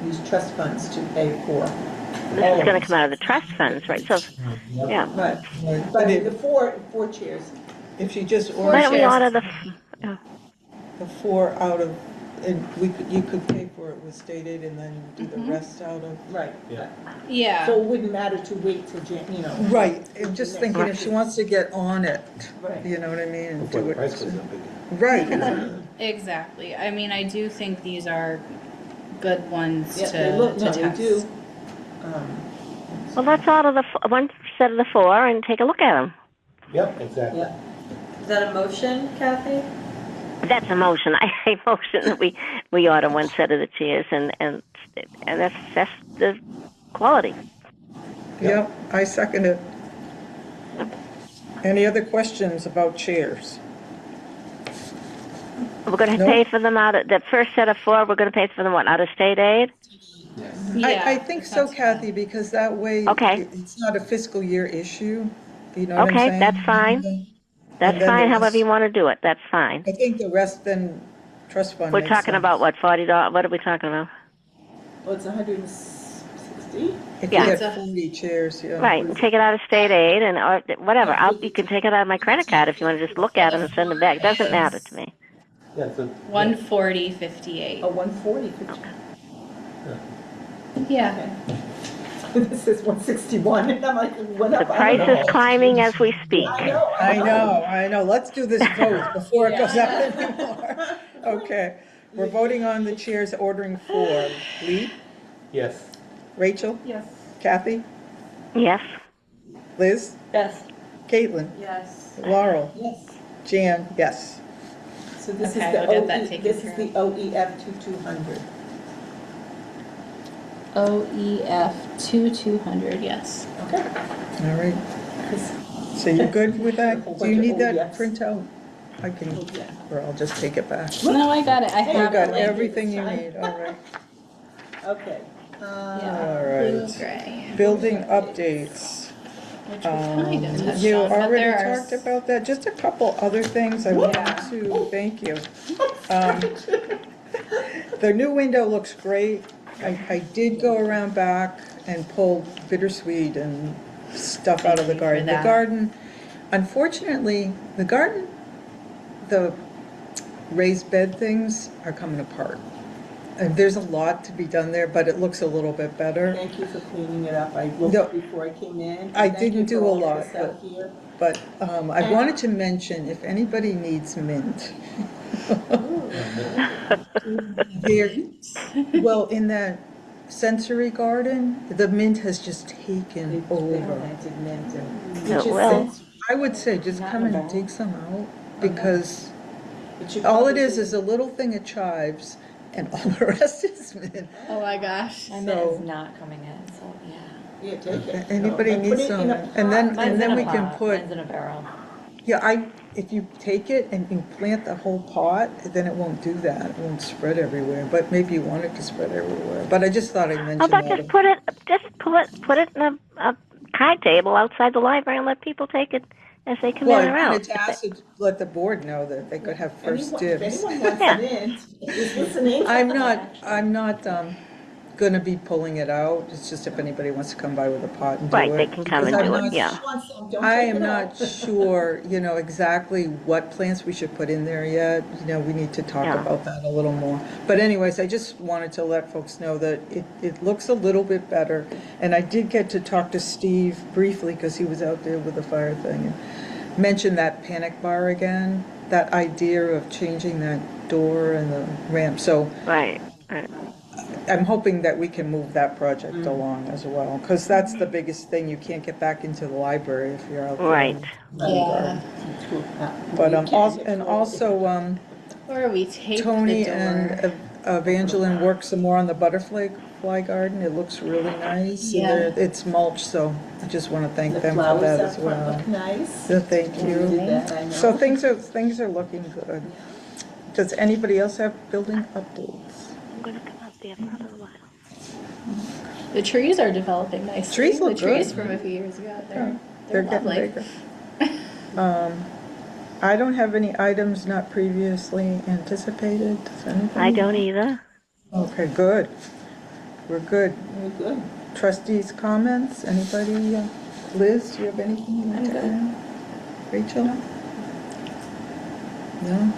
use trust funds to pay for. This is going to come out of the trust funds, right? So, yeah. Right, Right. but But the four chairs, if you just Why order don't we chairs. order the 4 out of, and you could pay for it with state aid and then do the rest out of. right. Yeah. Yeah. So it wouldn't matter to wait till Right, I'm just thinking if she wants to get on it, Right. you know what I mean, and Before do the it. price goes up again. Right, exactly. Exactly. I mean, I do think these are good ones Yeah, to they look, no, test. they do. well, let's order one set of the 4 and take a look at them. Yep, exactly. Yeah. Is that a motion, Kathy? That's a motion. I motion that we order one set of the chairs, and that's the quality. Yep, I second it. Any other questions about chairs? We're going to No. pay for them out of the first set of 4. We're going to pay for them out of state aid. Yeah, I think so, that's fine. Kathy, because that way Okay. it's not a fiscal year issue, you know what I'm Okay, saying? that's fine. That's And then fine. the However rest- you want to do it, that's fine. I think the rest then, trust fund We're makes talking sense. about what, $40? What are we talking about? Well, it's 160? If Yeah. you It's a- get 40 chairs, yeah. Right, and take it out of state aid and or whatever. You can take it out of my credit card if you want to just look at them and send them back. Doesn't matter to me. Yeah, so. 140.58. Oh, 140. Yeah. This is 161, and I'm like, it went The up. I price don't is know. climbing as we speak. I know. Let's do this vote before it goes up anymore. Okay, we're voting on the chairs, ordering 4. Lee, Yes. Rachel, Yes. Kathy, Yes. Liz, Yes. Caitlin, Yes. Laurel, Yes. Jan, yes. So this is Okay, the we'll get that taken this is care the OEF 2200. OEF 2200, yes. Okay. All right, so you're good with that? Do you need that printout? I can, or I'll just take it back. No, I got it. I You have got it. everything you need, all right. Okay. Yeah, All blue, right. gray. Building updates. Which we kind of touched You on, but already there are talked about that, just a couple other things I want to, thank you. The new window looks great. I did go around back and pull bittersweet and stuff out of the Thank you for garden. The that. garden, unfortunately, the garden, the raised bed things are coming apart. And there's a lot to be done there, but it looks a little bit better. Thank you for cleaning it up. I No. looked before I came in. I Thank you didn't do for a all lot, this out here. But I wanted to mention, if anybody needs mint. There, well, in that sensory garden, the mint has just taken They over. planted mint and. Yeah, which is well. sense- I would say just come and dig some out, because it should all it probably is a little thing of chives, and all the rest is mint. Oh my gosh. My mint So- is not coming in, so yeah. Yeah, take it. Anybody And put needs it some, in a and then, pot. and then Mine's we in a can pot. put, Mine's in a barrel. yeah, if you take it and you plant the whole pot, then it won't do that, it won't spread everywhere, but maybe you want it to spread everywhere, but I just thought I'd mention How that. about put it in a card table outside the library and let people take it as they come Well, in or and out. it's asked to let the board know that they could have first If dibs. anyone wants Yeah. mint, is listening. I'm not, gonna be pulling it out. It's just if anybody wants to come by with a pot and do it. Right, they can come and Because do I'm it, not yeah. I am not sure, exactly what plants we should put in there yet. We need to talk Yeah. about that a little more. But anyways, I just wanted to let folks know that it looks a little bit better. And I did get to talk to Steve briefly because he was out there with the fire thing and mentioned that panic bar again, that idea of changing that door and the ramp. So Right. I'm hoping that we can move that project along as well, because that's the biggest thing. You can't get back into the library if you're out there. Right. Yeah. But also Or we tape Tony the door. and Evangeline worked some more on the butterfly garden. It looks really nice. And Yeah. it's mulch, so I just want to thank The them for flowers that up as front well. look nice. So thank We you. did that, I know. So things are looking good. Does anybody else have building updates? I'm going to come up there for a little while. The trees are developing nicely. Trees look the trees good. from a few years ago. They're They're getting lovely. bigger. I don't have any items not previously anticipated. Does anybody? I don't either. Okay, good. We're good. Very good. Trustees' comments? Anybody? Liz, do you have anything you want to add? Rachel? No?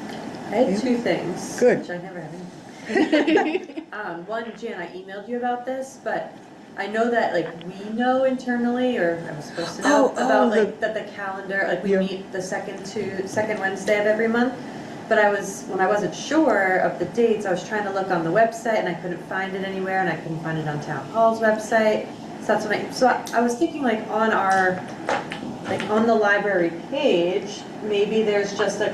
I had two things. Good. Which I never have any. One, Jan, I emailed you about this, but I know that we know internally, or I was supposed to know about that the calendar, we Yeah. meet the second Wednesday of every month. But when I wasn't sure of the dates, I was trying to look on the website and I couldn't find it anywhere, and I couldn't find it on Town Hall's website. So that's when I was thinking on our on the library page, maybe there's just a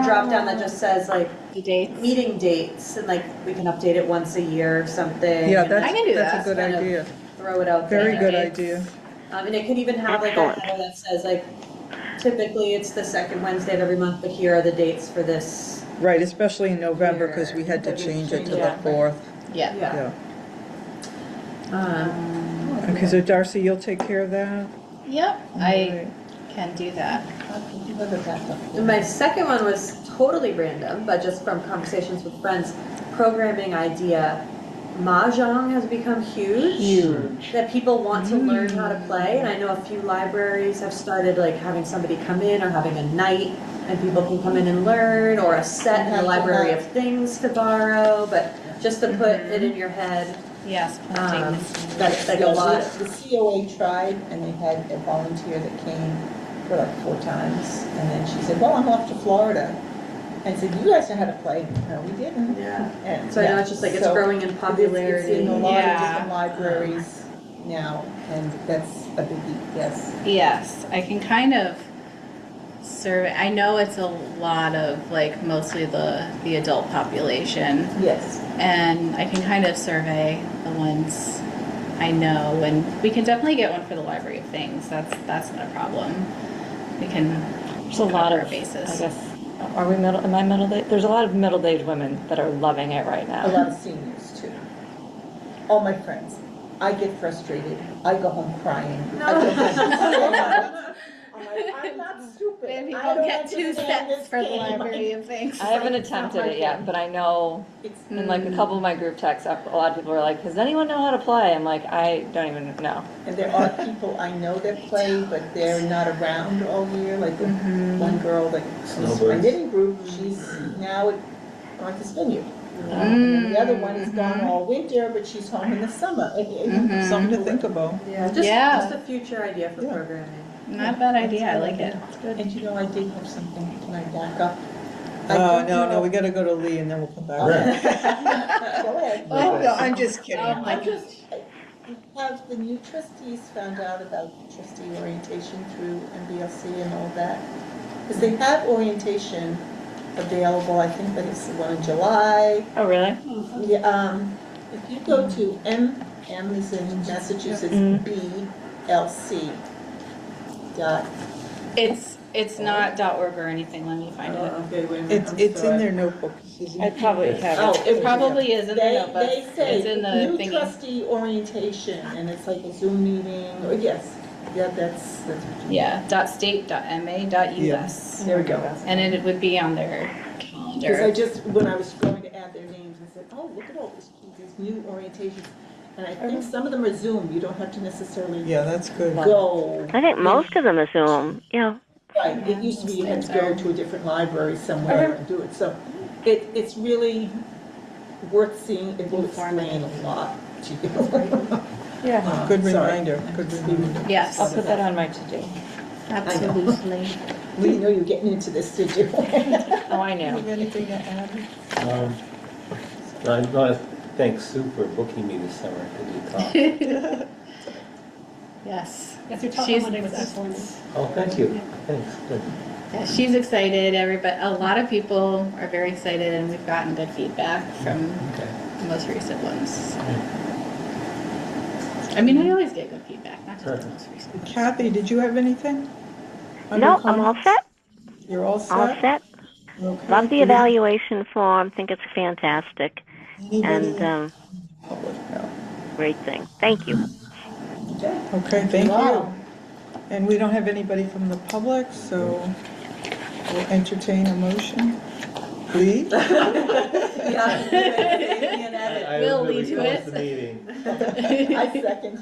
drop down that just says The dates. meeting dates, and we can update it once a year or something. Yeah, and, I can do that's a that. good kind of idea. throw it out there. Very good dates. idea. And it could even have a Excellent. header that says typically it's the second Wednesday of every month, but here are the dates for this. Right, especially in November, because we had to change it to the Yeah. 4th. Yeah. Yeah. Um, Okay, so Darcy, you'll take care of that? Yep. I can do that. You have a backup. And my second one was totally random, but just from conversations with friends. Programming idea. Mahjong has become huge. That people want to learn how to play, and I know a few libraries have started having somebody come in or having a night, and people can come in and learn, or a set in the library of things to borrow. But just to put it in your head, Yes. Planting. that's a Yeah, lot. The COA tried, and they had a volunteer that came for 4 times, and then she said, well, I'm off to Florida. And I said, you guys know how to play. No, we didn't. Yeah. And, So I know it's just it's so growing in It's popularity. in a lot of Yeah. different libraries now, and that's a biggie, yes. Yes, I can kind of survey. I know it's a lot of mostly the adult population, Yes. and I can kind of survey the ones I know, and we can definitely get one for the Library of Things. That's not a problem. We can. There's a lot cover of, our bases. I guess, am I middle-aged? There's a lot of middle-aged women that are loving it right now. A lot of seniors too. All my friends. I get frustrated. I go home crying. I go home. I'm not stupid. Maybe I we'll don't get 2 understand sets this for the game. Library of Things. I haven't attempted it yet, but I know It's, in a couple of my group texts, a lot of people are like, does anyone know how to play? I'm like, I don't even know. and there are people I know that play, but they're not around all year. Like the one girl that was my Snowbirds. knitting group, she's now at Martha's Vineyard. And then the other one is gone all winter, but she's home in the summer. Something to think about. Yeah, Yeah. just a future idea for Yeah. programming. Not a bad idea. I like it. And I did have something. Can I back up? No, we gotta go to Lee and then we'll come back. Go ahead. Oh, no, I'm just kidding. I have the new trustees found out about trustee orientation through MBLC and all that? Because they have orientation available, I think that it's the one in July. Oh, really? Yeah, if you go to M is in Massachusetts, BLC dot. It's not .org or anything. Let me find it. Okay, wait a minute. It's in their notebook. Susan. I probably have Oh, it. It probably is in the They notebook. say It's in the new thingy. trustee orientation, and it's like a Zoom meeting, or yes, yeah, that's what you. Yeah. .state.ma.us. There we go. And it would be on their Because calendar. when I was going to add their names, I said, oh, look at all these new orientations. And I think some of them are Zoom, you don't have to necessarily Yeah, that's good. go. I think most of them are Zoom. Yeah. Right, it used to be you had to go to a different library somewhere and do it, so it's really worth seeing if you explain a lot to you. Yeah, Good Sorry. reminder, good reminder. Yes, I'll put that on my to-do. absolutely. We didn't know you were getting into this, did you? Oh, I Do you know. have anything to add? I want to thank Sue for booking me this summer to do talks. Yes. Yes, your talk on She's- Monday was excellent. Oh, thank you, thanks, good. Yeah, she's excited, everybody, a lot of people are very excited, and we've gotten good feedback from Okay. the most recent ones. I mean, we always get good feedback, not just the most recent. Kathy, did you have anything? Under No, I'm all comments? set. You're all set? All set. Okay. Love the Do we- evaluation form. Think it's fantastic. Anybody And in public? No. great thing. Thank you. Okay, thank Wow. you. And we don't have anybody from the public, so we'll entertain a motion. Please? I We'll move that we lead to close it. the meeting. I second.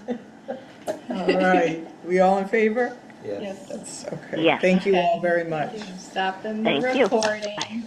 All right. We all in favor? Yes. That's okay. Yes. Thank you all Okay. very much. Stop the Thank you. recording.